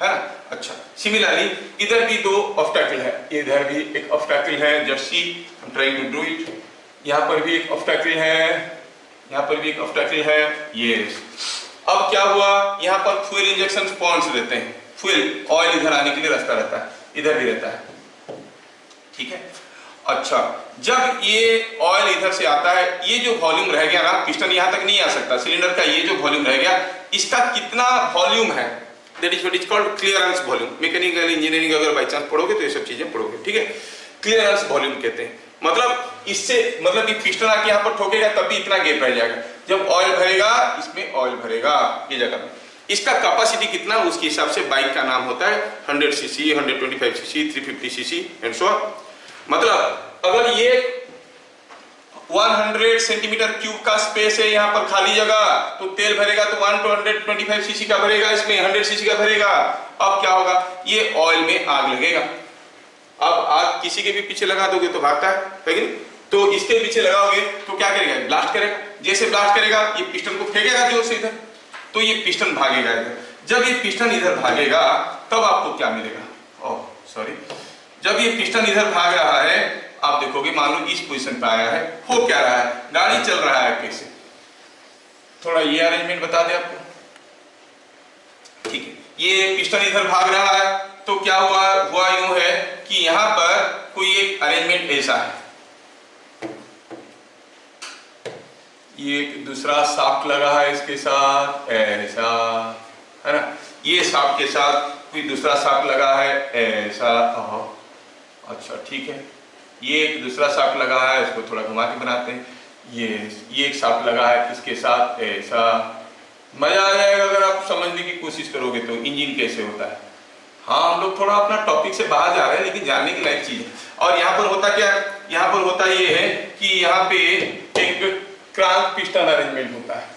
है ना। अच्छा, सिमिलरली इधर भी 2 ऑब्स्टैकल है, इधर भी एक ऑब्स्टैकल है। Just see, I am trying to do it. यहाँ पर भी एक ऑब्स्टैकल है, यहाँ पर भी एक ऑब्स्टैकल है। ये अब क्या हुआ, यहाँ पर फ्यूल इंजेक्शन पॉइंट्स रहते हैं। फ्यूल ऑयल इधर आने के लिए रास्ता रहता है, इधर भी रहता है, ठीक है। अच्छा, जब ये ऑयल इधर से आता है, ये जो वॉल्यूम रह गया ना, पिस्टन यहाँ तक नहीं आ सकता। सिलेंडर का ये जो वॉल्यूम रह गया, इसका कितना वॉल्यूम है, that is what is called clearance volume. Mechanical engineering अगर बाई चांस पढ़ोगे तो ये सब चीजें पढ़ोगे, ठीक है। क्लियरेंस वॉल्यूम कहते हैं। मतलब इससे मतलब कि पिस्टन आके यहाँ पर ठोकेगा तब भी इतना गैप रह जाएगा। जब ऑयल भरेगा, इसमें ऑयल भरेगा ये जगह में, इसका कैपेसिटी कितना, उसके हिसाब से बाइक का नाम होता है 100 CC, 125 CC, 350 CC and so on. मतलब अगर ये 100 सेंटीमीटर क्यूब का स्पेस है यहाँ पर खाली जगह, तो तेल भरेगा तो 125 सीसी का भरेगा, इसमें 100 सीसी का भरेगा। अब क्या होगा, ये ऑयल में आग लगेगा। अब आग किसी के भी पीछे लगा दोगे तो भागता है कि नहीं? तो इसके पीछे लगाओगे तो क्या करेगा, ब्लास्ट करेगा। जैसे ब्लास्ट करेगा, ये पिस्टन को फेंकेगा जोर से इधर, तो ये पिस्टन भागेगा इधर। जब ये पिस्टन इधर भागेगा तब आपको क्या मिलेगा, ओह सॉरी, जब ये पिस्टन इधर भाग रहा है, आप देखोगे मान लो इस पोजीशन पे आया है, हो क्या रहा है, गाड़ी चल रहा है कैसे, थोड़ा ये अरेंजमेंट बता दे आपको, ठीक है। ये पिस्टन इधर भाग रहा है तो क्या हुआ यूं है कि यहाँ पर कोई एक अरेंजमेंट ऐसा है, ये एक दूसरा शाफ्ट लगा है इसके साथ ऐसा, है ना। ये शाफ्ट के साथ कोई दूसरा शाफ्ट लगा है ऐसा, अच्छा ठीक है। ये एक दूसरा शाफ्ट लगा है, इसको थोड़ा घुमा के बनाते हैं। ये एक शाफ्ट लगा है इसके साथ ऐसा। मजा आ जाएगा अगर आप समझने की कोशिश करोगे तो इंजन कैसे होता है। हाँ, हम लोग थोड़ा अपना टॉपिक से बाहर जा रहे हैं, लेकिन जानने की लायक चीज है। और यहाँ पर होता क्या है, यहाँ पर होता ये है कि यहाँ पे एक क्रैंक पिस्टन अरेंजमेंट होता है।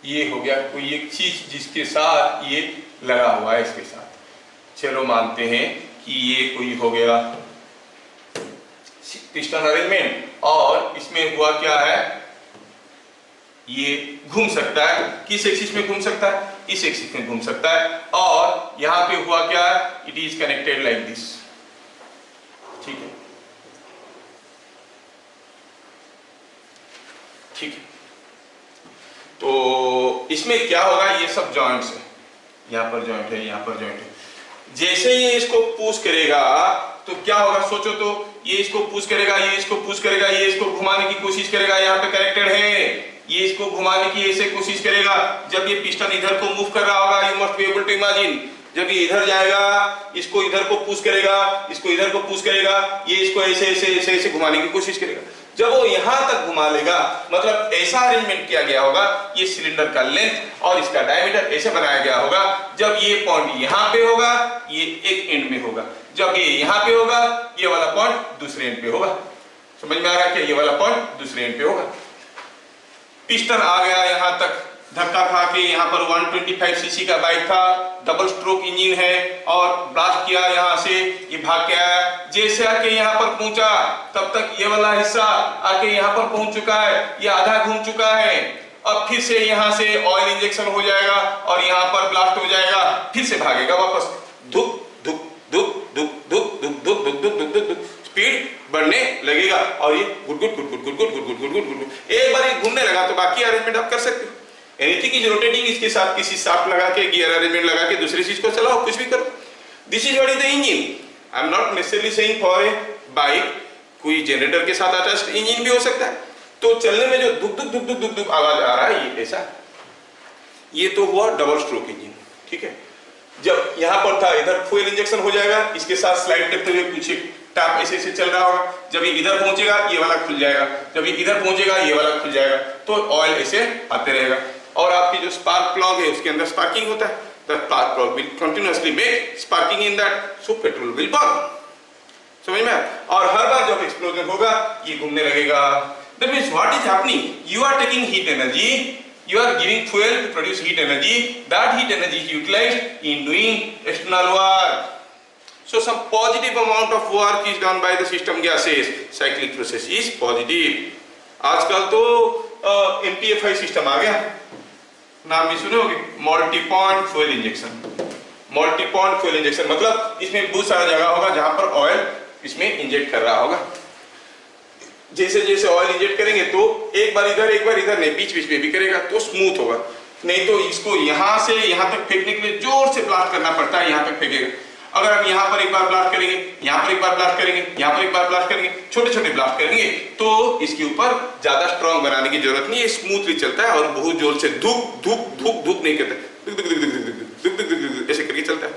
ये हो गया कोई एक चीज जिसके साथ ये लगा हुआ है इसके साथ। चलो मानते हैं कि ये कोई हो गया पिस्टन अरेंजमेंट, और इसमें हुआ क्या है, ये घूम सकता है। किस एक्सिस में घूम सकता है, इस एक्सिस में घूम सकता है। और यहां पे हुआ क्या है, it is connected like this, ठीक है, ठीक है। तो इसमें क्या होगा, ये सब जॉइंट्स है, यहाँ पर जॉइंट है, यहाँ पर जॉइंट है। जैसे ये इसको पुश करेगा तो क्या होगा, सोचो तो, ये इसको पुश करेगा, ये इसको पुश करेगा, ये इसको घुमाने की कोशिश करेगा, यहाँ पे कनेक्टेड है, ये इसको घुमाने की ऐसे कोशिश करेगा। जब ये पिस्टन इधर को मूव कर रहा होगा, you must be able to imagine, जब ये इधर जाएगा, इसको इधर को पुश करेगा, इसको इधर को पुश करेगा, ये इसको ऐसे ऐसे ऐसे ऐसे घुमाने की कोशिश करेगा। जब वो यहां तक घुमा लेगा, मतलब ऐसा अरेंजमेंट किया गया होगा, ये सिलेंडर का लेंथ और इसका डायमीटर ऐसे बनाया गया होगा। जब ये पॉइंट यहां पे होगा, ये एक एंड में होगा, जब ये यहां पे होगा, ये वाला पॉइंट दूसरे एंड पे होगा। समझ में आ रहा है क्या, ये वाला पॉइंट दूसरे एंड पे होगा। पिस्टन आ गया यहां तक, धक्का खा के, यहाँ पर 125 सीसी का बाइक था, डबल स्ट्रोक इंजन है, और ब्लास्ट किया यहाँ से, ये भाग के आया। जैसे आके यहाँ पर पहुंचा, तब तक ये वाला हिस्सा आके यहाँ पर पहुंच चुका है, ये आधा घूम चुका है। अब फिर से यहाँ से ऑयल इंजेक्शन हो जाएगा और यहाँ पर ब्लास्ट हो जाएगा, फिर से भागेगा वापस, धुक धुक धुक धुक धुक धुक धुक धुक धुक धुक धुक धुक, स्पीड बढ़ने लगेगा और ये good good good good good good good good good good. एक बार ये घूमने लगा तो बाकी अरेंजमेंट आप कर सकते हो। एनीथिंग इज रोटेटिंग, इसके साथ किसी शाफ्ट लगा के, गियर अरेंजमेंट लगा के दूसरी चीज को चलाओ, कुछ भी करो। This is what is the engine. I am not necessarily saying for a bike, कोई जनरेटर के साथ अटैच्ड इंजन भी हो सकता है। तो चलने में जो दुक दुक दुक दुक दुक दुक आवाज आ रहा है, ये ऐसा, ये तो हुआ डबल स्ट्रोक इंजन, ठीक है। जब यहाँ पर था, इधर फ्यूल इंजेक्शन हो जाएगा, इसके साथ स्लाइड करते हुए कुछ टैप ऐसे ऐसे चल रहा होगा। जब ये इधर पहुंचेगा, ये वाला खुल जाएगा, जब ये इधर पहुंचेगा, ये वाला खुल जाएगा, तो ऑयल ऐसे आते रहेगा। और आपकी जो स्पार्क प्लग है, उसके अंदर स्पार्किंग होता है, the spark plug will continuously make sparking in that, so petrol will burn. समझ में? और हर बार जब एक्सप्लोजन होगा, ये घूमने लगेगा। That means what is happening, you are taking heat energy, you are giving fuel to produce heat energy, that heat energy is utilized in doing external work. So some positive amount of work is done by the system gases. Cyclic process is positive. आजकल तो MPFI system आ गया, नाम भी सुने होंगे, multi point fuel injection. Multi point fuel injection मतलब इसमें बहुत सारा जगह होगा जहां पर ऑयल इसमें इंजेक्ट कर रहा होगा। जैसे जैसे ऑयल इंजेक्ट करेंगे तो एक बार इधर नहीं, बीच बीच में भी करेगा तो स्मूथ होगा। नहीं तो इसको यहां से यहां तक फेंकने के लिए जोर से ब्लास्ट करना पड़ता है, यहां तक फेंकेगा। अगर हम यहां पर एक बार ब्लास्ट करेंगे, यहां पर एक बार ब्लास्ट करेंगे, यहां पर एक बार ब्लास्ट करेंगे, छोटे छोटे ब्लास्ट करेंगे, तो इसके ऊपर ज्यादा स्ट्रॉन्ग बनाने की जरूरत नहीं है, स्मूथली चलता है और बहुत जोर से धूप धूप धूप धूप नहीं करता, ऐसे करके चलता है।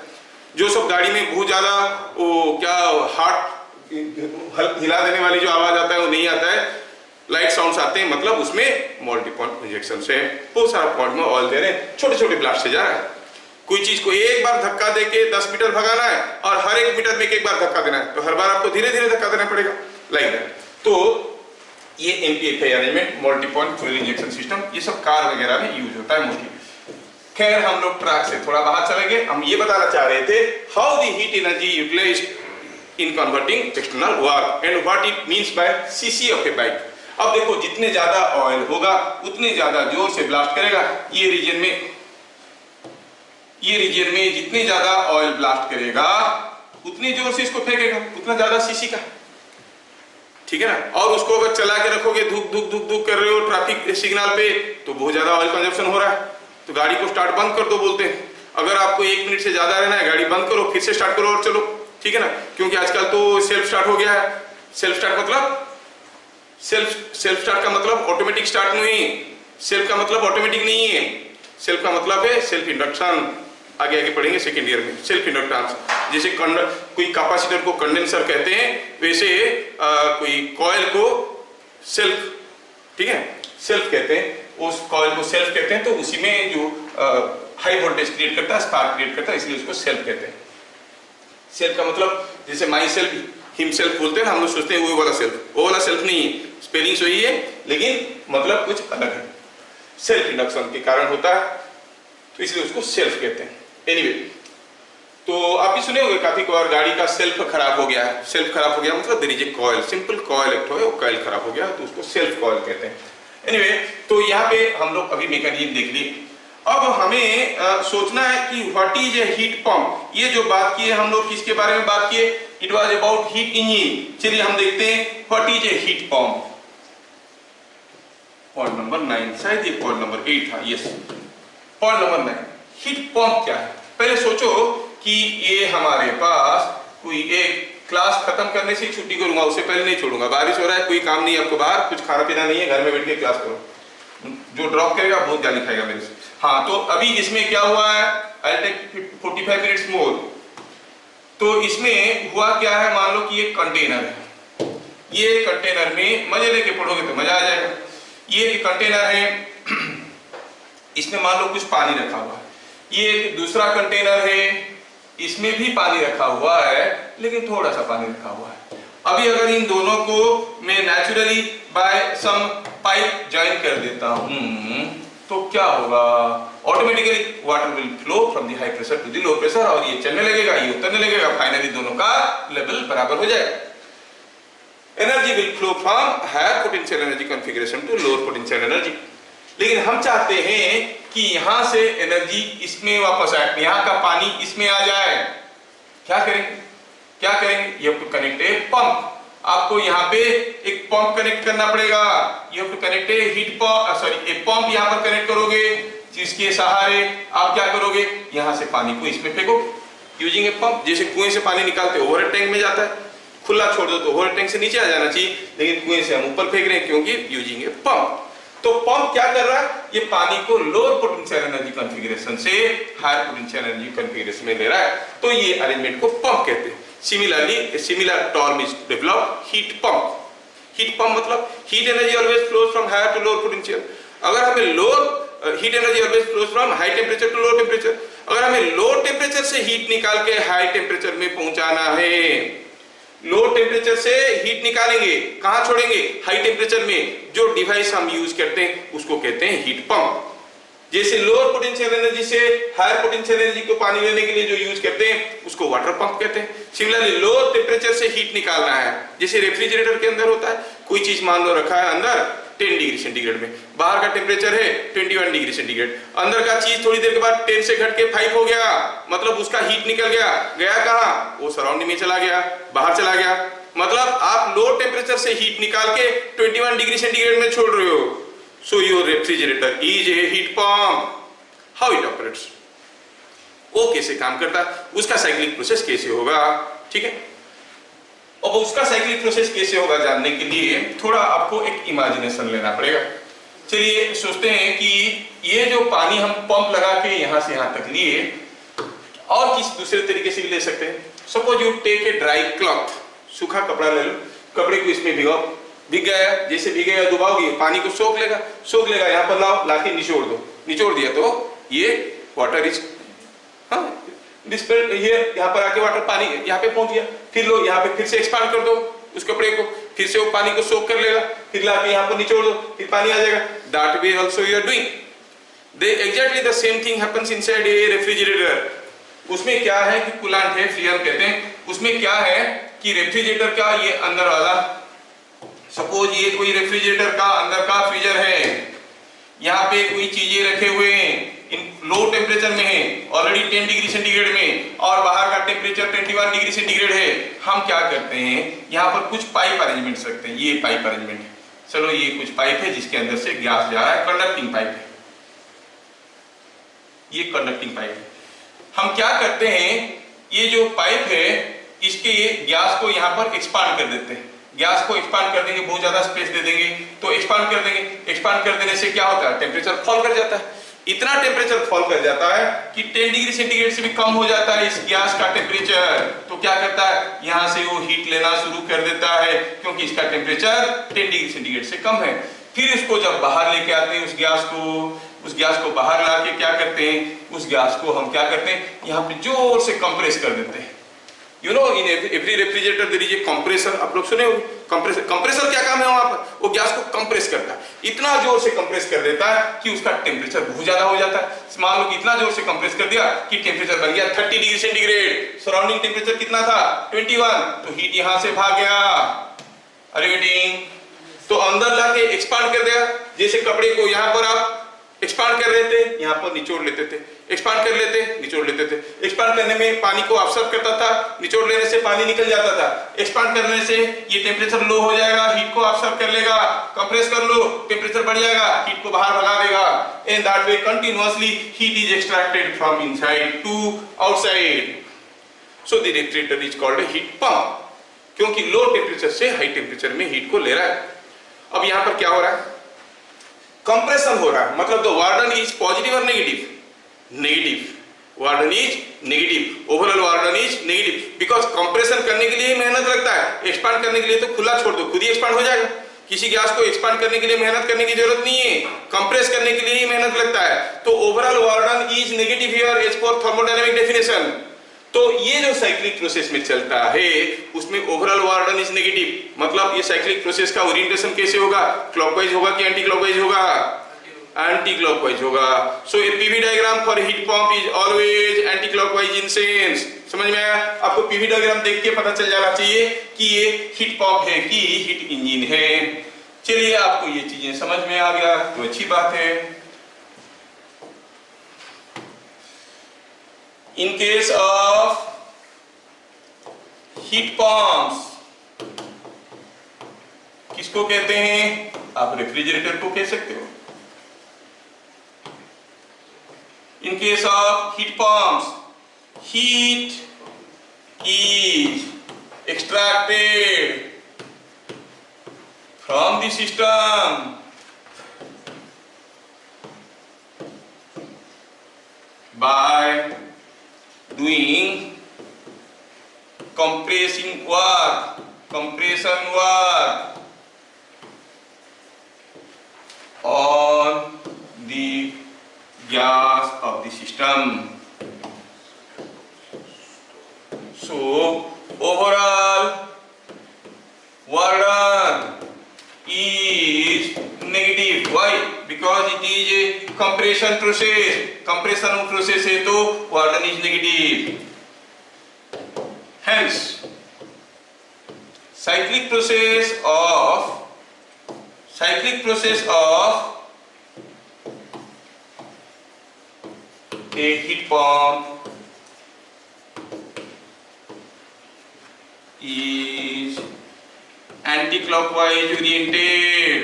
जो सब गाड़ी में बहुत ज्यादा वो क्या हार्ट हिला देने वाली जो आवाज आता है वो नहीं आता है, लाइट साउंड्स आते हैं, मतलब उसमें मल्टी पॉइंट इंजेक्शन से बहुत सारा पॉइंट में ऑयल दे रहे हैं, छोटे छोटे ब्लास्ट से जा रहा है। कोई चीज को एक बार धक्का देके 10 मीटर भगाना है और हर एक मीटर में एक बार धक्का देना है, तो हर बार आपको धीरे धीरे धक्का देना पड़ेगा, लाइक दैट। तो ये MPFI arrangement, multi point fuel injection system, ये सब कार वगैरह में यूज होता है मोस्टली। खैर हम लोग ट्रैक से थोड़ा बाहर चलेंगे। हम ये बताना चाह रहे थे how the heat energy utilised in converting external work and what it means by cc of a bike। अब देखो जितने ज्यादा ऑयल होगा उतने ज्यादा जोर से ब्लास्ट करेगा। ये रीजन में जितने ज्यादा ऑयल ब्लास्ट करेगा उतनी जोर से इसको फेंकेगा, उतना ज्यादा सीसी का, ठीक है ना। और उसको अगर चला के रखोगे, धूक धूक धूक धूक कर रहे हो ट्रैफिक सिग्नल पे, तो बहुत ज्यादा ऑयल कंजप्शन हो रहा है, तो गाड़ी को स्टार्ट बंद कर दो बोलते हैं। अगर आपको 1 मिनट से ज्यादा रहना है, गाड़ी बंद करो, फिर से स्टार्ट करो और चलो, ठीक है ना। क्योंकि आजकल तो सेल्फ स्टार्ट हो गया है। सेल्फ स्टार्ट मतलब सेल्फ स्टार्ट का मतलब ऑटोमेटिक स्टार्ट नहीं, सेल्फ का मतलब ऑटोमेटिक नहीं है, सेल्फ का मतलब है सेल्फ इंडक्शन। आगे आगे पढ़ेंगे सेकेंड ईयर में सेल्फ इंडक्टेंस। जैसे कोई कैपेसिटर को कंडेंसर कहते हैं, वैसे कोई कॉइल को सेल्फ, ठीक है, सेल्फ कहते हैं, उस कॉइल को सेल्फ कहते हैं। तो उसी में जो हाई वोल्टेज क्रिएट करता है, स्पार्क क्रिएट करता है, इसलिए उसको सेल्फ कहते हैं। सेल्फ का मतलब जैसे माई सेल्फ, हिम सेल्फ बोलते हैं ना, हम लोग सोचते हैं वो वाला सेल्फ, वो वाला सेल्फ नहीं है, स्पेलिंग वही है लेकिन मतलब कुछ अलग है। सेल्फ इंडक्शन के कारण होता है, तो इसलिए उसको सेल्फ कहते हैं। एनीवे, तो आप भी सुने होंगे काफी बार गाड़ी का सेल्फ खराब हो गया है। सेल्फ खराब हो गया मतलब there is a coil, simple coil एक है, वो कॉइल खराब हो गया तो उसको सेल्फ कॉइल कहते हैं। एनीवे, तो यहाँ पे हम लोग अभी मैकेनिज्म देख लिए। अब हमें सोचना है कि what is a heat pump. ये जो बात की है हम लोग किसके बारे में बात किए, it was about heat engine. चलिए हम देखते हैं what is a heat pump. Point number 9, शायद ये पॉइंट नंबर 8 था, yes, point number 9, heat pump क्या है। पहले सोचो कि ये हमारे पास कोई एक क्लास खत्म करने से छुट्टी करूंगा, उससे पहले नहीं छोड़ूंगा, बारिश हो रहा है, कोई काम नहीं है आपको, बाहर कुछ खाना पीना नहीं है, घर में बैठ के क्लास करो, जो ड्रॉप करेगा बहुत गाली खाएगा मेरे से। हाँ, तो अभी इसमें क्या हुआ है, आई टेक 45 मिनट्स मोर। तो इसमें हुआ क्या है, मान लो कि ये कंटेनर है, ये कंटेनर में मजे लेके पढ़ोगे तो मजा आ जाएगा। ये कंटेनर है, इसमें मान लो कुछ पानी रखा हुआ है, ये दूसरा कंटेनर है, इसमें भी पानी रखा हुआ है, लेकिन थोड़ा सा पानी रखा हुआ है। अभी अगर इन दोनों को मैं naturally by some pipe join कर देता हूं तो क्या होगा, automatically water will flow from the high pressure to the low pressure, और ये चलने लगेगा, ये उतरने लगेगा, फाइनली दोनों का लेवल बराबर हो जाएगा। Energy will flow from higher potential energy configuration to lower potential energy. लेकिन हम चाहते हैं कि यहां से एनर्जी इसमें वापस आए, यहां का पानी इसमें आ जाए। क्या करेंगे, क्या करेंगे, you have to connect a pump. आपको यहाँ पे एक पंप कनेक्ट करना पड़ेगा, you have to connect a heat pump, sorry a pump यहाँ पर कनेक्ट करोगे, जिसके सहारे आप क्या करोगे, यहाँ से पानी को इसमें फेंकोगे यूजिंग ए पंप। जैसे कुएं से पानी निकालते ओवर टैंक में जाता है, खुला छोड़ दो तो ओवर टैंक से नीचे आ जाना चाहिए, लेकिन कुएं से हम ऊपर फेंक रहे हैं क्योंकि यूजिंग ए पंप। तो पंप क्या कर रहा है, ये पानी को लोअर पोटेंशियल एनर्जी कॉन्फ़िगरेशन से हायर पोटेंशियल एनर्जी कॉन्फ़िगरेशन में ले रहा है, तो ये अरेंजमेंट को पंप कहते हैं। Similarly similar term is developed heat pump. Heat pump मतलब heat energy always flows from higher to lower potential. अगर हमें lower heat energy always flows from high temperature to lower temperature, अगर हमें लो temperature से heat निकाल के high temperature में पहुंचाना है, लो टेम्परेचर से हीट निकालेंगे, कहां छोड़ेंगे, हाई टेम्परेचर में। जो डिवाइस हम यूज करते हैं उसको कहते हैं हीट पंप। जैसे लोअर पोटेंशियल एनर्जी से हायर पोटेंशियल एनर्जी को पानी लेने के लिए जो यूज करते हैं उसको वाटर पंप कहते हैं। सिमिलरली लोअर टेम्परेचर से हीट निकालना है, जैसे रेफ्रिजरेटर के अंदर होता है, कोई चीज मान लो रखा है अंदर 10 डिग्री सेंटीग्रेड में, बाहर का टेम्परेचर है 21 डिग्री सेंटीग्रेड, अंदर का चीज थोड़ी देर के बाद 10 से घट के 5 हो गया, मतलब उसका हीट निकल गया, गया कहाँ, वो सराउंडिंग में चला गया, बाहर चला गया। मतलब आप लो टेम्परेचर से हीट निकाल के 21 डिग्री सेंटीग्रेड में छोड़ रहे हो। So your refrigerator is a heat pump. How it operates? वो कैसे काम करता है, उसका साइक्लिक प्रोसेस कैसे होगा, ठीक है। अब उसका साइक्लिक प्रोसेस कैसे होगा जानने के लिए थोड़ा आपको एक इमेजिनेशन लेना पड़ेगा। चलिए सोचते हैं कि ये जो पानी हम पंप लगा के यहां से यहां तक लिए, और किस दूसरे तरीके से भी ले सकते हैं। Suppose you take a dry cloth, सूखा कपड़ा ले लो, कपड़े को इसमें भिगाओ, भीग गया, जैसे भीगेगा डुबाओगे पानी को सोख लेगा, यहाँ पर लाओ, लाके निचोड़ दो, निचोड़ दिया तो ये वाटर इज डिस्पेल्ड हियर, यहाँ पर आके वाटर पानी यहाँ पे पहुंच गया। फिर लो यहाँ पे फिर से एक्सपांड कर दो उस कपड़े को, फिर से वो पानी को सोख कर लेगा, फिर लाके यहाँ पर निचोड़ दो, फिर पानी आ जाएगा। That way also you are doing they exactly the same thing happens inside a refrigerator. उसमें क्या है कि कूलेंट है, फ्रीयर कहते हैं। उसमें क्या है कि रेफ्रिजरेटर का ये अंदर वाला, सपोज ये कोई रेफ्रिजरेटर का अंदर का फ्रीजर है, यहाँ पे कोई चीजें रखे हुए हैं, इन लो टेम्परेचर में है, ऑलरेडी 10 डिग्री सेंटीग्रेड में, और बाहर का टेम्परेचर 21 डिग्री सेंटीग्रेड है। हम क्या करते हैं, यहाँ पर कुछ पाइप अरेंजमेंट्स रखते हैं। ये पाइप अरेंजमेंट है, चलो ये कुछ पाइप है जिसके अंदर से गैस जा रहा है, कंडक्टिंग पाइप है, ये कंडक्टिंग पाइप है। हम क्या करते हैं, ये जो पाइप है इसके गैस को यहाँ पर एक्सपांड कर देते हैं। गैस को एक्सपांड कर देंगे, बहुत ज्यादा स्पेस दे देंगे तो एक्सपांड कर देंगे। एक्सपांड कर देने से क्या होता है, टेम्परेचर फॉल कर जाता है। इतना टेम्परेचर फॉल कर जाता है कि 10 डिग्री सेंटीग्रेड से भी कम हो जाता है इस गैस का टेम्परेचर। तो क्या करता है, यहाँ से वो हीट लेना शुरू कर देता है क्योंकि इसका टेम्परेचर 10 डिग्री सेंटीग्रेड से कम है। फिर इसको जब बाहर लेके आते हैं उस गैस को बाहर ला के क्या करते हैं, उस गैस को हम क्या करते हैं, यहाँ पे जोर से कंप्रेस कर देते हैं। You know, in every refrigerator there is a compressor. आप लोग सुने होंगे कंप्रेसर क्या काम है वहां पर, वो गैस को कंप्रेस करता है, इतना जोर से कंप्रेस कर देता है कि उसका टेम्परेचर बहुत ज्यादा हो जाता है। मान लो कि इतना जोर से कंप्रेस कर दिया कि टेम्परेचर बन गया 30 डिग्री सेंटीग्रेड, सराउंडिंग टेम्परेचर कितना था 21, तो हीट यहां से भाग गया, अरे वेटिंग, तो अंदर लाके एक्सपांड कर दिया। जैसे कपड़े को यहाँ पर आप एक्सपांड कर रहे थे, यहाँ पर निचोड़ लेते थे, एक्सपांड कर लेते, निचोड़ लेते थे। एक्सपांड करने में पानी को ऑब्जर्व करता था, निचोड़ लेने से पानी निकल जाता था। एक्सपांड करने से ये टेम्परेचर लो हो जाएगा, हीट को ऑब्जर्व कर लेगा, कंप्रेस कर लो, टेम्परेचर बढ़ जाएगा, हीट को बाहर भगा देगा। In that way continuously heat is extracted from inside to outside. So the refrigerator is called a heat pump, क्योंकि लो टेम्परेचर से हाई टेम्परेचर में हीट को ले रहा है। अब यहां पर क्या हो रहा है, कंप्रेशन हो रहा है, मतलब द वार्डन इज पॉजिटिव और negative, negative warden is negative, overall work done is negative, because compression करने के लिए मेहनत लगता है, एक्सपांड करने के लिए तो खुला छोड़ दो, खुद ही एक्सपांड हो जाएगा। किसी गैस को एक्सपांड करने के लिए मेहनत करने की जरूरत नहीं है, कंप्रेस करने के लिए ही मेहनत लगता है। तो overall work done is negative here as per thermodynamic definition. तो ये जो साइक्लिक प्रोसेस में चलता है उसमें ओवरऑल वार्डन इज नेगेटिव, मतलब ये साइक्लिक प्रोसेस का ओरिएंटेशन कैसे होगा, क्लॉकवाइज होगा कि एंटी क्लॉकवाइज होगा, एंटी क्लॉकवाइज होगा। So a PV diagram for heat pump is always anti clockwise in sense. समझ में आया? आपको पीवी डायग्राम देख के पता चल जाना चाहिए कि ये हीट पंप है कि हीट इंजन है। चलिए, आपको ये चीजें समझ में आ गया तो अच्छी बात है। In case of heat pumps, किसको कहते हैं? आप रेफ्रिजरेटर को कह सकते हो। In case of heat pumps, heat is extracted from the system by doing compression work on the gas of the system. So overall Warden is negative. Why? Because it is a compression process. Compression process है तो Warden is negative. Hence, cyclic process of a heat pump is anti-clockwise oriented.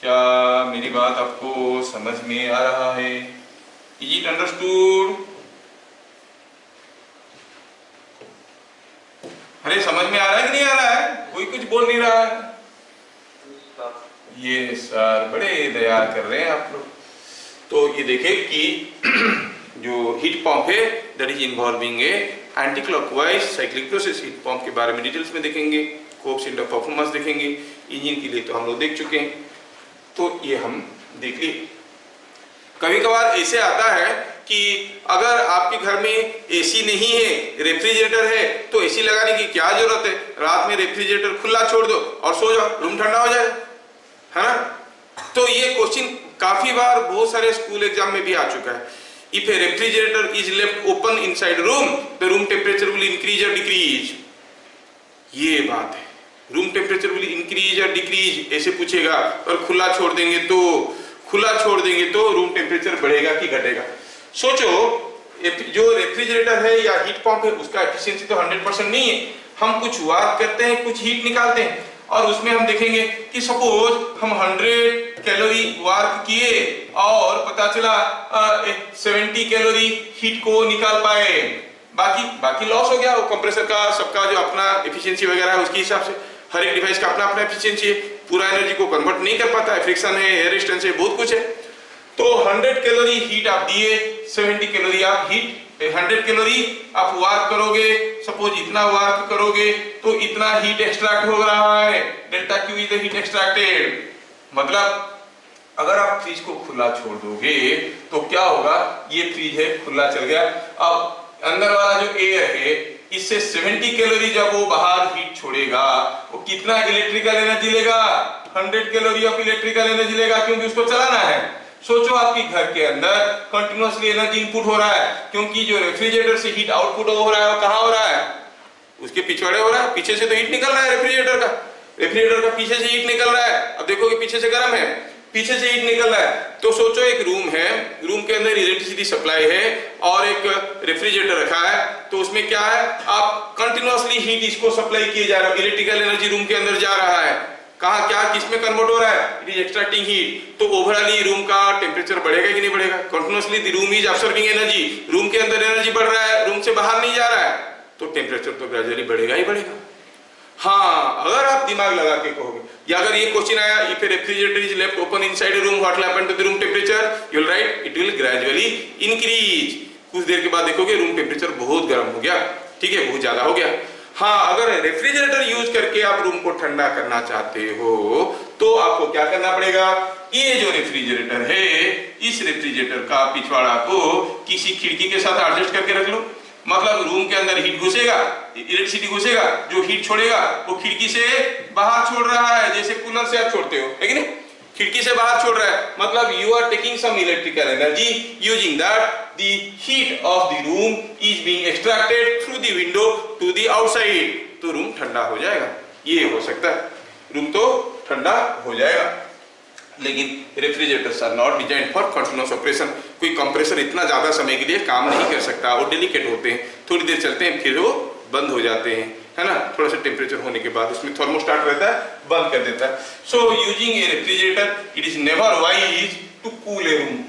क्या मेरी बात आपको समझ में आ रहा है? Is it understood? अरे समझ में आ रहा है कि नहीं आ रहा है? कोई कुछ बोल नहीं रहा है। ये सर बड़े दया कर रहे हैं आप लोग। तो ये देखें कि जो हीट पंप है that is involving A anti clockwise cyclic process. Heat pump के बारे में डिटेल्स में देखेंगे, कोएफिशिएंट ऑफ परफॉर्मेंस देखेंगे, इंजन के लिए तो हम लोग देख चुके हैं, तो ये हम देख लिए। कभी कभार ऐसे आता है कि अगर आपके घर में एसी नहीं है, रेफ्रिजरेटर है, तो एसी लगाने की क्या जरूरत है? रात में रेफ्रिजरेटर खुला छोड़ दो और सो जाओ, रूम ठंडा हो जाए, है ना? तो ये क्वेश्चन काफी बार बहुत सारे स्कूल एग्जाम में भी आ चुका है। If a refrigerator is left open inside room, the room temperature will increase और डिक्रीज। ये बात है, रूम टेम्परेचर विल इंक्रीज और डिक्रीज ऐसे पूछेगा। और खुला छोड़ देंगे तो रूम टेम्परेचर बढ़ेगा कि घटेगा? सोचो, जो रेफ्रिजरेटर है या हीट पंप है उसका एफिशिएंसी तो 100% नहीं है। हम कुछ वर्क करते हैं, कुछ हीट निकालते हैं, और उसमें हम देखेंगे कि सपोज हम 100 कैलोरी वर्क किए और पता चला 70 कैलोरी हीट को निकाल पाए, बाकी लॉस हो गया। वो कंप्रेसर का सबका जो अपना एफिशिएंसी वगैरह है उसके हिसाब से, हर एक डिवाइस का अपना अपना एफिशिएंसी है, पूरा एनर्जी को कन्वर्ट नहीं कर पाता है, फ्रिक्शन है, एयर रेजिस्टेंस है, बहुत कुछ है। तो 100 कैलोरी हीट आप दिए, 70 कैलोरी आप हीट 100 कैलोरी आप वर्क करोगे, सपोज इतना वर्क करोगे तो इतना हीट एक्सट्रैक्ट हो रहा है, delta Q is the heat extracted. मतलब अगर आप फ्रिज को खुला छोड़ दोगे तो क्या होगा? ये फ्रिज है, खुला चल गया, अब अंदर वाला जो एयर है इससे 70 कैलोरी जब वो बाहर हीट छोड़ेगा, वो कितना इलेक्ट्रिकल एनर्जी लेगा? 100 कैलोरी ऑफ इलेक्ट्रिकल एनर्जी लेगा, क्योंकि उसको चलाना है। सोचो आपके घर के अंदर कंटिन्यूअसली एनर्जी इनपुट हो रहा है, क्योंकि जो रेफ्रिजरेटर से हीट आउटपुट हो रहा है वो कहाँ हो रहा है? उसके पिछवाड़े हो रहा है, पीछे से तो हीट निकल रहा है रेफ्रिजरेटर का। रेफ्रिजरेटर का पीछे से हीट निकल रहा है, अब देखो कि पीछे से गर्म है, पीछे से हीट निकल रहा है, तो सोचो एक रूम है, रूम के अंदर इलेक्ट्रिसिटी सप्लाई है और एक रेफ्रिजरेटर रखा है, तो उसमें क्या है, आप कंटिन्यूअसली हीट इसको सप्लाई किए जा रहे हो, इलेक्ट्रिकल एनर्जी रूम के अंदर जा रहा है, कहाँ क्या किस में कन्वर्ट हो रहा है, इट इज एक्सट्रैक्टिंग हीट, तो ओवरऑली रूम का टेम्परेचर बढ़ेगा कि नहीं बढ़ेगा, continuously the room is absorbing energy, room के अंदर एनर्जी बढ़ रहा है, रूम से बाहर नहीं जा रहा है, तो टेम्परेचर तो ग्रेजुअली बढ़ेगा ही बढ़ेगा। हाँ, अगर आप दिमाग लगा के कहोगे, या अगर ये क्वेश्चन आया, if a refrigerator is left open inside a room what will happen to the room temperature, you will write it will gradually increase, कुछ देर के बाद देखोगे रूम टेम्परेचर बहुत गर्म हो गया, ठीक है, बहुत ज्यादा हो गया। हाँ, अगर रेफ्रिजरेटर यूज करके आप रूम को ठंडा करना चाहते हो तो आपको क्या करना पड़ेगा, ये जो रेफ्रिजरेटर है, इस रेफ्रिजरेटर का पिछवाड़ा को किसी खिड़की के साथ एडजस्ट करके रख लो, मतलब रूम के अंदर हीट घुसेगा, इलेक्ट्रिसिटी घुसेगा, जो हीट छोड़ेगा वो खिड़की से बाहर छोड़ रहा है, जैसे कूलर से आप छोड़ते हो, है कि नहीं, खिड़की से बाहर छोड़ रहा है, मतलब you are taking some electrical energy, using that the heat of the room is being extracted through the window to the outside, तो रूम ठंडा हो जाएगा, ये हो सकता है, रूम तो ठंडा हो जाएगा। लेकिन refrigerators are not design for continuous operation, कोई कंप्रेसर इतना ज्यादा समय के लिए काम नहीं कर सकता, वो डेलिकेट होते हैं, थोड़ी देर चलते हैं फिर वो बंद हो जाते हैं, है ना, थोड़ा सा टेम्परेचर होने के बाद उसमें थर्मोस्टेट रहता है, बंद कर देता है। So using a refrigerator it is never wise to cool a room.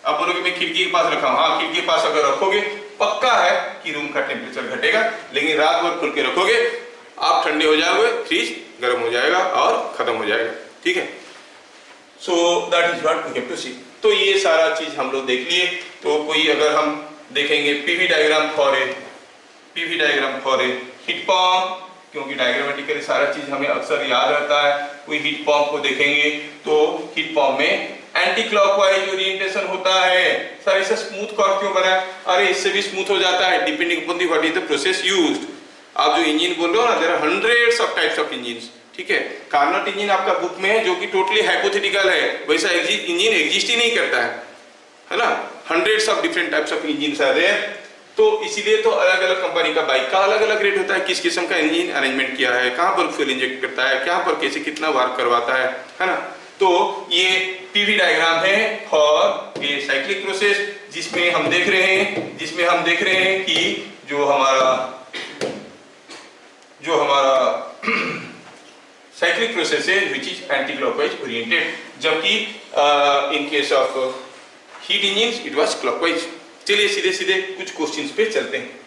आप बोलोगे मैं खिड़की के पास रखा हूं, हाँ, खिड़की के पास अगर रखोगे पक्का है कि रूम का टेम्परेचर घटेगा, लेकिन रात भर खुल के रखोगे आप ठंडे हो जाओगे, फ्रिज गर्म हो जाएगा और खत्म हो जाएगा, ठीक है। So that is what we have to see. तो ये सारा चीज हम लोग देख लिए। तो कोई अगर हम देखेंगे PV diagram for a heat pump, क्योंकि डायग्रामेटिकली सारा चीज हमें अक्सर याद रहता है, कोई हीट पंप को देखेंगे तो हीट पंप में एंटी क्लॉकवाइज ओरिएंटेशन होता है। सर इसे स्मूथ कर्व क्यों बना है? अरे इससे भी स्मूथ हो जाता है, depending upon the what is the process used. आप जो इंजन बोल रहे हो ना, there are hundreds of types of engines, ठीक है। कार्नोट इंजन आपका बुक में है जो कि टोटली हाइपोथेटिकल है, वैसा इंजन एग्जिस्ट ही नहीं करता है ना। Hundreds of different types of engines are there, तो इसीलिए तो अलग अलग कंपनी का बाइक का अलग अलग रेट होता है, किस किस्म का इंजन अरेंजमेंट किया है, कहाँ पर फ्यूल इंजेक्ट करता है, कहाँ पर कैसे कितना वर्क करवाता है ना। तो ये पीवी डायग्राम है फॉर ए साइक्लिक प्रोसेस, जिसमें हम देख रहे हैं कि जो हमारा साइक्लिक प्रोसेस है which is anti clockwise oriented, जबकि in case of heat engine it was clockwise. चलिए सीधे सीधे कुछ क्वेश्चंस पे चलते हैं।